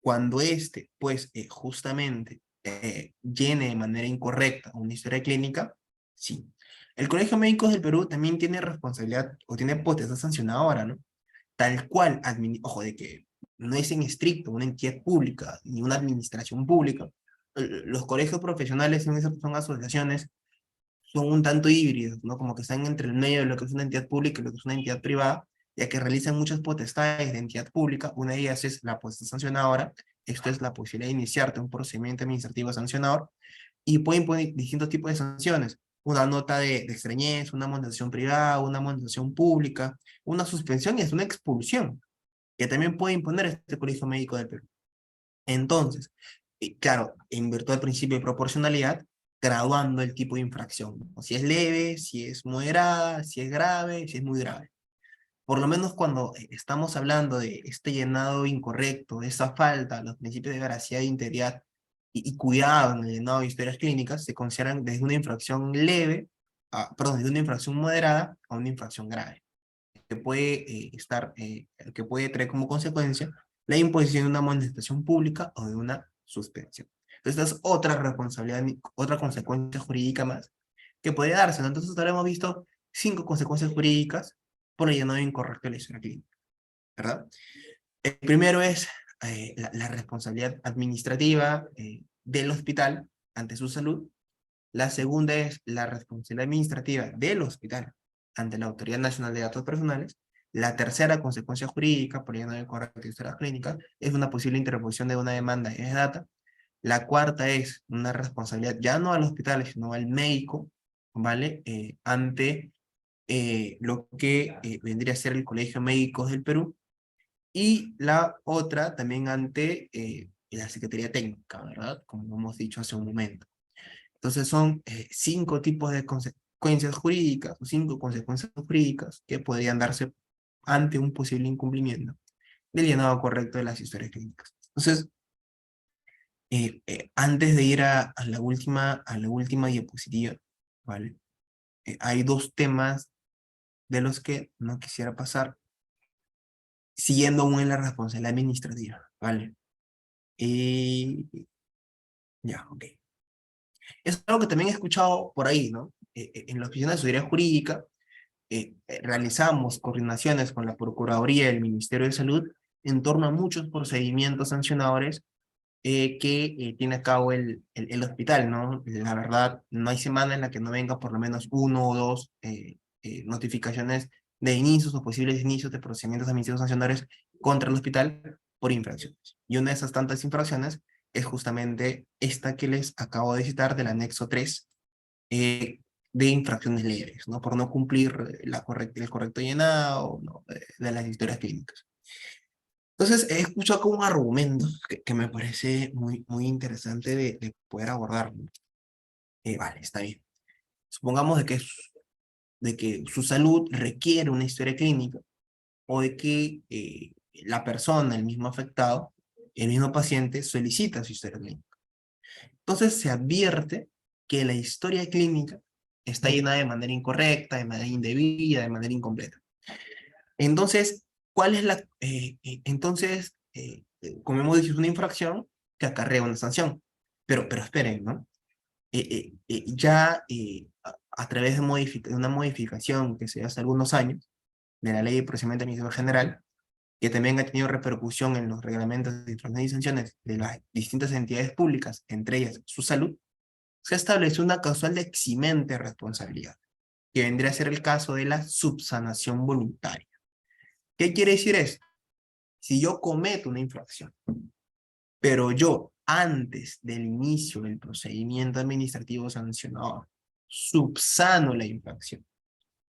cuando éste, pues, justamente llene de manera incorrecta una historia clínica? Sí. El Colegio de Médicos del Perú también tiene responsabilidad o tiene potestad sancionadora, ¿no? Tal cual, ojo, de que no es en estricto una entidad pública ni una administración pública, los colegios profesionales son asociaciones, son un tanto híbridos, ¿no? Como que están entre el medio de lo que es una entidad pública y lo que es una entidad privada, ya que realizan muchas potestades de entidad pública. Una de ellas es la potestad sancionadora, esto es la posibilidad de iniciarte un procedimiento administrativo sancionador, y pueden poner distintos tipos de sanciones. Una nota de extrañez, una amonestación privada, una amonestación pública, una suspensión y es una expulsión, que también puede imponer este Colegio Médico del Perú. Entonces, claro, en virtud del principio de proporcionalidad, graduando el tipo de infracción, ¿no? Si es leve, si es moderada, si es grave, si es muy grave. Por lo menos cuando estamos hablando de este llenado incorrecto, de esa falta a los principios de veracidad e integridad y cuidado en el llenado de historias clínicas, se consideran desde una infracción leve, perdón, desde una infracción moderada a una infracción grave que puede que puede traer como consecuencia la imposición de una amonestación pública o de una suspensión. Entonces, esta es otra responsabilidad, otra consecuencia jurídica más que podría darse, ¿no? Entonces, ahora hemos visto 5 consecuencias jurídicas por el llenado incorrecto de la historia clínica, ¿verdad? El primero es la responsabilidad administrativa del hospital ante su salud. La segunda es la responsabilidad administrativa del hospital ante la Autoridad Nacional de Datos Personales. La tercera consecuencia jurídica, por llenado incorrecto de historias clínicas, es una posible interposición de una demanda de data. La cuarta es una responsabilidad ya no al hospital, sino al médico, ¿vale? Ante lo que vendría a ser el Colegio de Médicos del Perú. Y la otra también ante la Secretaría Técnica, ¿verdad? Como hemos dicho hace un momento. Entonces son 5 tipos de consecuencias jurídicas, o 5 consecuencias jurídicas que podrían darse ante un posible incumplimiento del llenado correcto de las historias clínicas. Entonces, antes de ir a la última diapositiva, ¿vale? Hay 2 temas de los que no quisiera pasar, siguiendo aún en la responsabilidad administrativa, ¿vale? Y ya, ok. Es algo que también he escuchado por ahí, ¿no? En la Oficina de Asesoría Jurídica realizamos coordinaciones con la Procuraduría y el Ministerio de Salud en torno a muchos procedimientos sancionadores que tiene a cabo el hospital, ¿no? La verdad, no hay semana en la que no venga por lo menos 1 o 2 notificaciones de inicios o posibles inicios de procedimientos administrativos sancionadores contra el hospital por infracciones. Y una de esas tantas infracciones es justamente esta que les acabo de citar del anexo 3, eh, de infracciones leves, ¿no? Por no cumplir el correcto llenado, ¿no? De las historias clínicas. Entonces, he escuchado como un argumento que me parece muy, muy interesante de poder abordar, ¿no? Vale, está bien. Supongamos de que su salud requiere una historia clínica o de que la persona, el mismo afectado, el mismo paciente solicita su historia clínica. Entonces, se advierte que la historia clínica está llena de manera incorrecta, de manera indebida, de manera incompleta. Entonces, ¿cuál es como hemos dicho, es una infracción que acarrea una sanción. Pero esperen, ¿no? A través de una modificación que se dio hace algunos años de la Ley de Procedimiento Administrativo General, que también ha tenido repercusión en los reglamentos de infracciones y sanciones de las distintas entidades públicas, entre ellas su salud, se estableció una causal de eximente responsabilidad, que vendría a ser el caso de la subsanación voluntaria. ¿Qué quiere decir esto? Si yo cometo una infracción, pero yo, antes del inicio del procedimiento administrativo sancionador, subsano la infracción,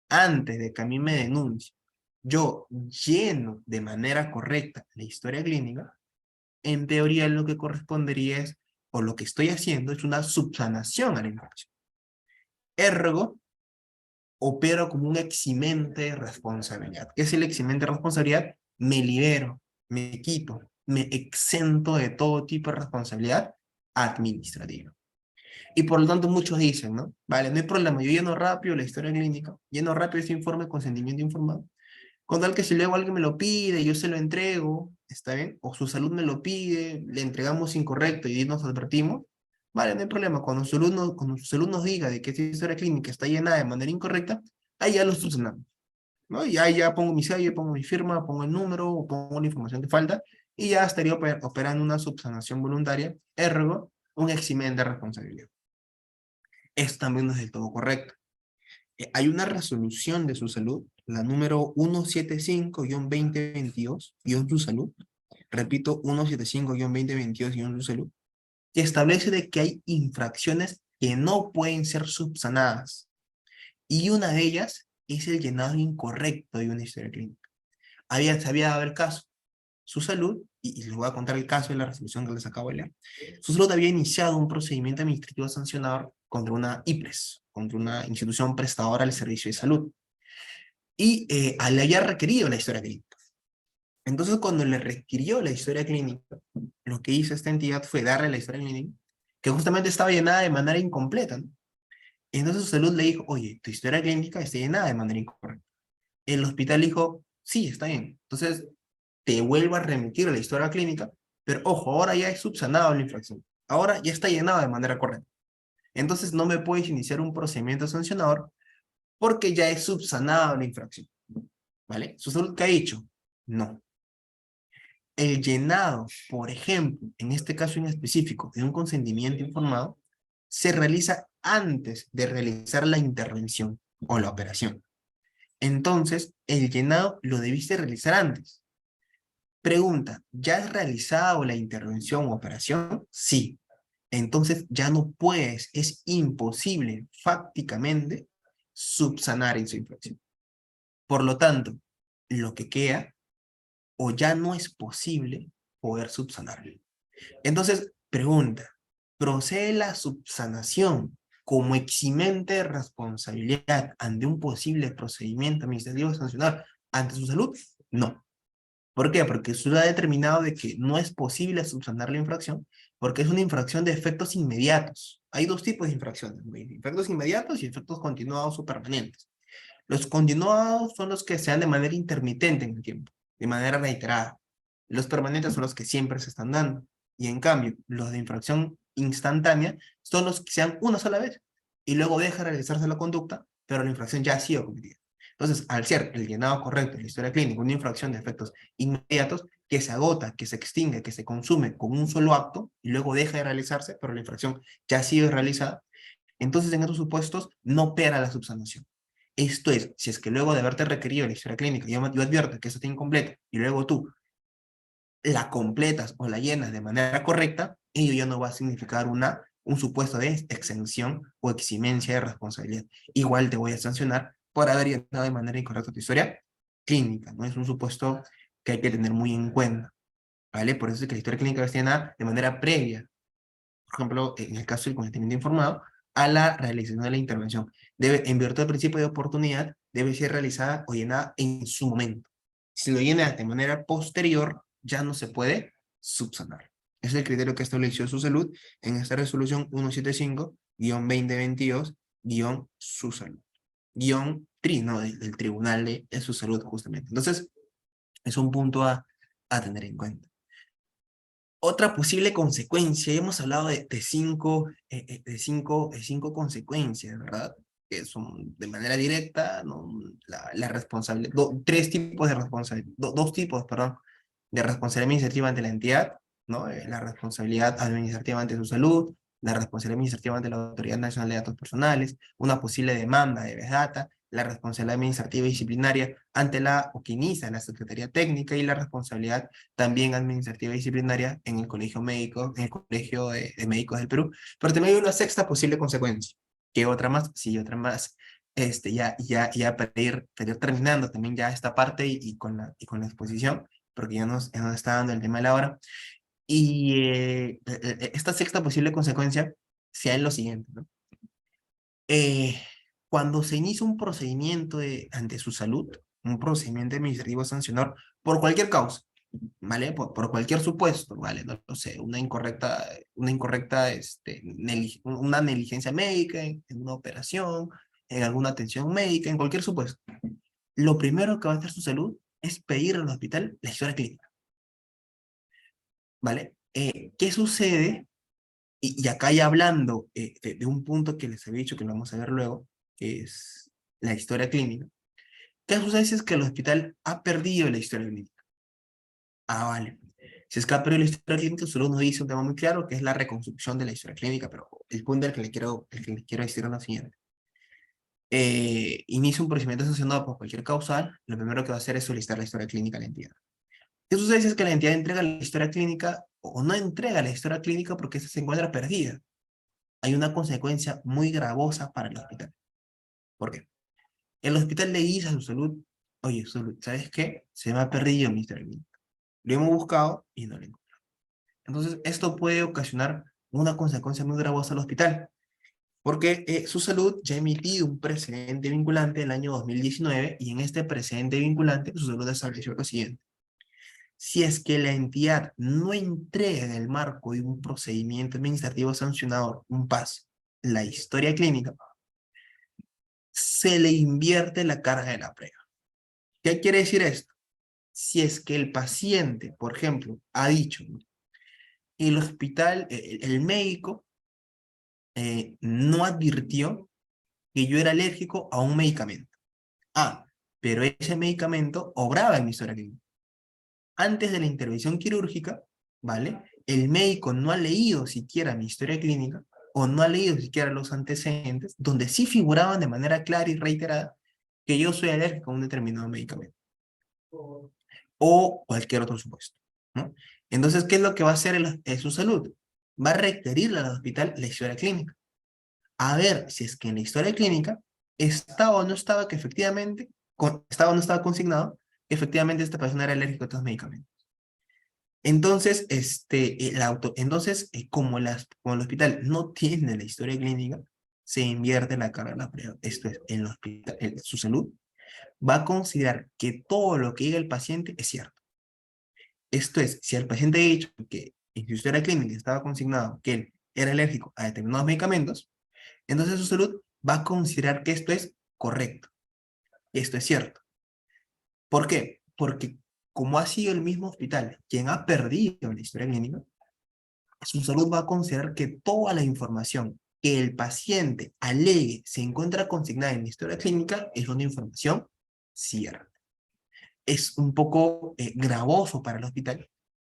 antes de que a mí me denuncie, yo lleno de manera correcta la historia clínica, en teoría lo que correspondería es, o lo que estoy haciendo es una subsanación a la infracción. Ergo, opero como un eximente de responsabilidad. ¿Qué es el eximente de responsabilidad? Me libero, me quito, me exento de todo tipo de responsabilidad administrativa. Y por lo tanto muchos dicen, ¿no? Vale, no hay problema, yo lleno rápido la historia clínica, lleno rápido este informe de consentimiento informado, con tal que si luego alguien me lo pide, yo se lo entrego, ¿está bien? O su salud me lo pide, le entregamos incorrecto y nos advertimos, vale, no hay problema. Cuando su salud nos diga de que esta historia clínica está llena de manera incorrecta, ahí ya lo subsanamos, ¿no? Y ahí ya pongo mi sello, pongo mi firma, pongo el número, pongo la información que falta, y ya estaría operando una subsanación voluntaria, ergo, un eximen de responsabilidad. Esto también no es del todo correcto. Hay una resolución de su salud, la número 175-2022, su salud, repito, 175-2022, su salud, que establece de que hay infracciones que no pueden ser subsanadas. Y una de ellas es el llenado incorrecto de una historia clínica. Se había dado el caso, su salud, y les voy a contar el caso de la resolución que les acabo de leer. Su salud había iniciado un procedimiento administrativo sancionador contra una IPRES, contra una institución prestadora del servicio de salud, y le había requerido la historia clínica. Entonces, cuando le requirió la historia clínica, lo que hizo esta entidad fue darle la historia clínica, que justamente estaba llenada de manera incompleta, ¿no? Entonces su salud le dijo, oye, tu historia clínica está llenada de manera incorrecta. El hospital dijo, sí, está bien. Entonces, te vuelvo a remitir la historia clínica, pero ojo, ahora ya he subsanado la infracción. Ahora ya está llenada de manera correcta. Entonces, no me puedes iniciar un procedimiento sancionador porque ya he subsanado la infracción. ¿Vale? ¿Su salud qué ha dicho? No. El llenado, por ejemplo, en este caso en específico, de un consentimiento informado, se realiza antes de realizar la intervención o la operación. Entonces, el llenado lo debiste realizar antes. Pregunta, ¿ya has realizado la intervención o operación? Sí. Entonces, ya no puedes, es imposible fácticamente subsanar esa infracción. Por lo tanto, lo que queda, o ya no es posible poder subsanarlo. Entonces, pregunta, ¿procede la subsanación como eximente de responsabilidad ante un posible procedimiento administrativo sancionar ante su salud? No. ¿Por qué? Porque su ha determinado de que no es posible subsanar la infracción porque es una infracción de efectos inmediatos. Hay dos tipos de infracciones, efectos inmediatos y efectos continuados o permanentes. Los continuados son los que se dan de manera intermitente en el tiempo, de manera reiterada. Los permanentes son los que siempre se están dando. Y en cambio, los de infracción instantánea son los que se dan una sola vez y luego deja de realizarse la conducta, pero la infracción ya ha sido cometida. Entonces, al ser el llenado correcto de la historia clínica, una infracción de efectos inmediatos que se agota, que se extingue, que se consume con un solo acto y luego deja de realizarse, pero la infracción ya ha sido realizada, entonces en estos supuestos no opera la subsanación. Esto es, si es que luego de haberte requerido la historia clínica, yo advierto que eso está incompleto y luego tú la completas o la llenas de manera correcta, ello ya no va a significar un supuesto de exención o eximencia de responsabilidad. Igual te voy a sancionar por haber llenado de manera incorrecta tu historia clínica, ¿no? Es un supuesto que hay que tener muy en cuenta, ¿vale? Por eso es que la historia clínica debe estar llenada de manera previa, por ejemplo, en el caso del consentimiento informado, a la realización de la intervención. En virtud del principio de oportunidad, debe ser realizada o llenada en su momento. Si lo llena de manera posterior, ya no se puede subsanar. Ese es el criterio que estableció su salud en esta resolución 175-2022-su salud. TRI, ¿no? Del Tribunal de su salud, justamente. Entonces, es un punto a tener en cuenta. Otra posible consecuencia, hemos hablado de cinco consecuencias, ¿verdad? Que son de manera directa, ¿no? La responsabilidad, tres tipos de responsabilidad, dos tipos, perdón, de responsabilidad administrativa ante la entidad, ¿no? La responsabilidad administrativa ante su salud, la responsabilidad administrativa ante la Autoridad Nacional de Datos Personales, una posible demanda de Data, la responsabilidad administrativa y disciplinaria ante o que inicia la Secretaría Técnica y la responsabilidad también administrativa y disciplinaria en el Colegio Médico, en el Colegio de Médicos del Perú. Pero también hay una sexta posible consecuencia. ¿Qué otra más? Sí, otra más. Ya para ir terminando también ya esta parte y con la exposición, porque ya nos está dando el tema de la hora. Y esta sexta posible consecuencia sea en lo siguiente, ¿no? Cuando se inicia un procedimiento ante su salud, un procedimiento administrativo sancionador por cualquier causa, ¿vale? Por cualquier supuesto, ¿vale? No sé, una negligencia médica en una operación, en alguna atención médica, en cualquier supuesto. Lo primero que va a hacer su salud es pedir al hospital la historia clínica, ¿vale? ¿Qué sucede? Y acá ya hablando de un punto que les había dicho que lo vamos a ver luego, que es la historia clínica. ¿Qué sucede si es que el hospital ha perdido la historia clínica? Ah, vale. Si es que ha perdido la historia clínica, solo nos dice un tema muy claro, que es la reconstrucción de la historia clínica, pero el punto el que le quiero decir es lo siguiente. Inicia un procedimiento sancionado por cualquier causal, lo primero que va a hacer es solicitar la historia clínica a la entidad. ¿Qué sucede si es que la entidad entrega la historia clínica o no entrega la historia clínica porque esta se encuentra perdida? Hay una consecuencia muy gravosa para el hospital. ¿Por qué? El hospital le dice a su salud, oye, salud, ¿sabes qué? Se me ha perdido mi historia clínica. Lo hemos buscado y no lo encontramos. Entonces, esto puede ocasionar una consecuencia muy gravosa al hospital, porque su salud ya ha emitido un precedente vinculante en el año 2019 y en este precedente vinculante su salud estableció lo siguiente. Si es que la entidad no entrega en el marco de un procedimiento administrativo sancionador, un PAS, la historia clínica, se le invierte la carga de la prueba. ¿Qué quiere decir esto? Si es que el paciente, por ejemplo, ha dicho, ¿no? El hospital, el médico no advirtió que yo era alérgico a un medicamento. Ah, pero ese medicamento obraba en mi historia clínica. Antes de la intervención quirúrgica, ¿vale? El médico no ha leído siquiera mi historia clínica o no ha leído siquiera los antecedentes, donde sí figuraban de manera clara y reiterada que yo soy alérgico a un determinado medicamento o cualquier otro supuesto, ¿no? Entonces, ¿qué es lo que va a hacer su salud? Va a requerirle al hospital la historia clínica, a ver si es que en la historia clínica estaba o no estaba que efectivamente, estaba o no estaba consignado que efectivamente esta persona era alérgica a estos medicamentos. Entonces, como el hospital no tiene la historia clínica, se invierte la carga de la prueba. Esto es, el hospital, su salud va a considerar que todo lo que diga el paciente es cierto. Esto es, si el paciente ha dicho que en su historia clínica estaba consignado que él era alérgico a determinados medicamentos, entonces su salud va a considerar que esto es correcto, esto es cierto. ¿Por qué? Porque como ha sido el mismo hospital quien ha perdido la historia clínica, su salud va a considerar que toda la información que el paciente alegue se encuentra consignada en la historia clínica es una información cierta. Es un poco gravoso para el hospital,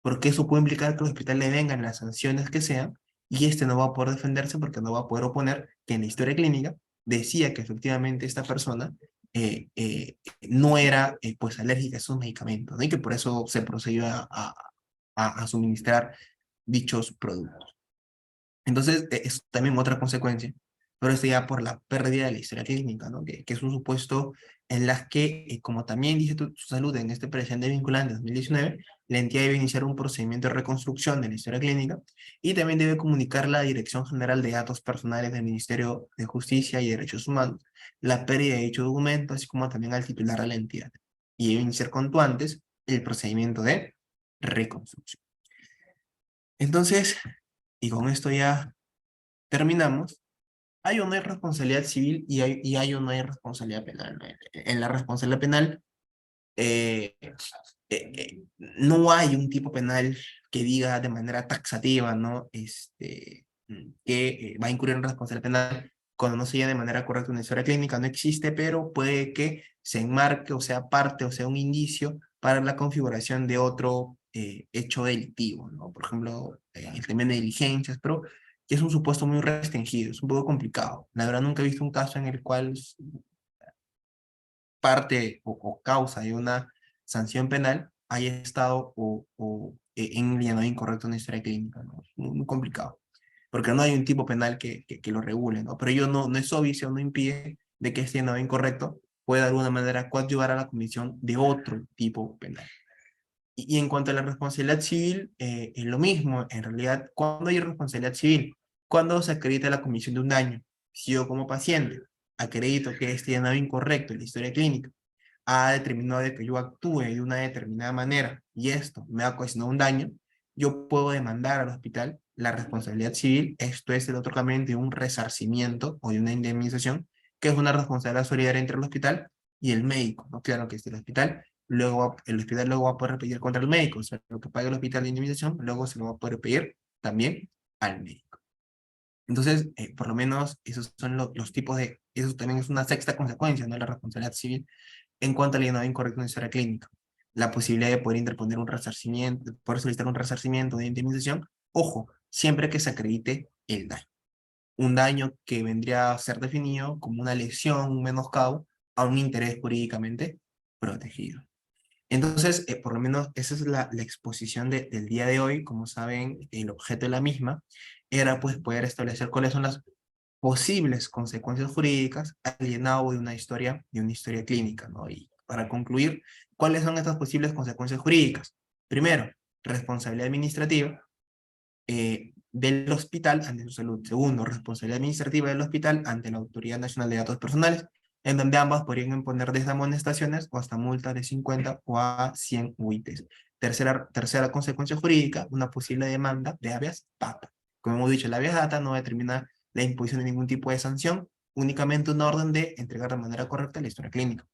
porque eso puede implicar que al hospital le vengan las sanciones que sean y este no va a poder defenderse porque no va a poder oponer que en la historia clínica decía que efectivamente esta persona no era pues alérgica a esos medicamentos, ¿no? Y que por eso se procedió a suministrar dichos productos. Entonces, es también otra consecuencia, pero esto ya por la pérdida de la historia clínica, ¿no? Que es un supuesto en las que, como también dice su salud en este precedente vinculante de 2019, la entidad debe iniciar un procedimiento de reconstrucción de la historia clínica y también debe comunicar a la Dirección General de Datos Personales del Ministerio de Justicia y Derechos Humanos la pérdida de dicho documento, así como también al titular de la entidad. Y debe iniciar cuanto antes el procedimiento de reconstrucción. Entonces, y con esto ya terminamos. Hay o no hay responsabilidad civil y hay o no hay responsabilidad penal, ¿no? En la responsabilidad penal no hay un tipo penal que diga de manera taxativa, ¿no? Que va a incurrir en responsabilidad penal cuando no se lleve de manera correcta una historia clínica, no existe, pero puede que se enmarque o sea parte o sea un indicio para la configuración de otro hecho delictivo, ¿no? Por ejemplo, el tema de diligencias, pero que es un supuesto muy restringido, es un poco complicado. La verdad nunca he visto un caso en el cual parte o causa de una sanción penal haya estado en llenado incorrecto una historia clínica, ¿no? Es muy complicado, porque no hay un tipo penal que lo regule, ¿no? Pero ello no es obvio, no impide de que este llenado incorrecto pueda de alguna manera coadyuvar a la comisión de otro tipo penal. Y en cuanto a la responsabilidad civil, es lo mismo, en realidad, ¿cuándo hay responsabilidad civil? Cuando se acredita la comisión de un daño. Si yo como paciente acredito que este llenado incorrecto en la historia clínica ha determinado de que yo actúe de una determinada manera y esto me ha ocasionado un daño, yo puedo demandar al hospital la responsabilidad civil, esto es el otorgamiento de un resarcimiento o de una indemnización, que es una responsabilidad solidaria entre el hospital y el médico, ¿no? Claro que es el hospital, luego el hospital luego va a poder pedir contra el médico, o sea, lo que pague el hospital de indemnización, luego se lo va a poder pedir también al médico. Entonces, por lo menos, esos son los tipos eso también es una sexta consecuencia, ¿no? La responsabilidad civil en cuanto al llenado incorrecto de historia clínica. la posibilidad de poder interponer un resarcimiento, de poder solicitar un resarcimiento de indemnización, ojo, siempre que se acredite el daño. Un daño que vendría a ser definido como una lesión, un menoscabo a un interés jurídicamente protegido. Entonces, por lo menos esa es la exposición del día de hoy. Como saben, el objeto de la misma era pues poder establecer cuáles son las posibles consecuencias jurídicas al llenado de una historia clínica, ¿no? Y para concluir, ¿cuáles son estas posibles consecuencias jurídicas? Primero, responsabilidad administrativa del hospital ante su salud. Segundo, responsabilidad administrativa del hospital ante la Autoridad Nacional de Datos Personales, en donde ambas podrían imponer desde amonestaciones o hasta multas de 50 o a 100 UITs. Tercera consecuencia jurídica, una posible demanda de habeas data. Como hemos dicho, la habeas data no determina la imposición de ningún tipo de sanción, únicamente una orden de entregar de manera correcta la historia clínica.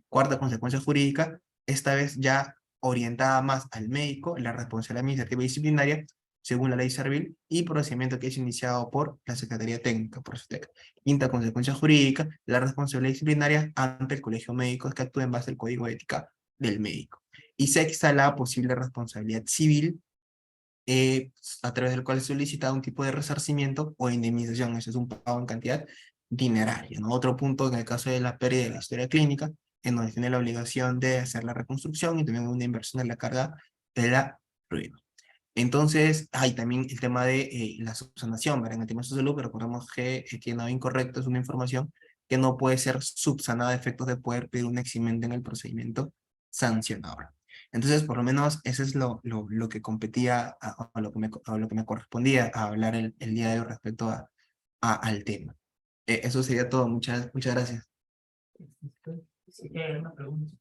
Cuarta consecuencia jurídica, esta vez ya orientada más al médico, la responsabilidad administrativa y disciplinaria, según la ley Servil, y procedimiento que es iniciado por la Secretaría Técnica, por SUTEC. Quinta consecuencia jurídica, la responsabilidad disciplinaria ante el Colegio Médico que actúa en base al Código de Ética del médico. Y sexta, la posible responsabilidad civil, a través del cual se solicita un tipo de resarcimiento o indemnización. Eso es un pago en cantidad dineraria, ¿no? Otro punto en el caso de la pérdida de la historia clínica, en donde tiene la obligación de hacer la reconstrucción y también una inversión en la carga de la ruina. Entonces, hay también el tema de la subsanación, ¿verdad? En el tema de su salud, pero recordemos que tiene incorrecto, es una información que no puede ser subsanada a efectos de poder pedir un eximente en el procedimiento sancionador. Entonces, por lo menos, eso es lo que competía, a lo que me correspondía a hablar el día de hoy respecto al tema. Eso sería todo. Muchas gracias. Sí, hay una pregunta.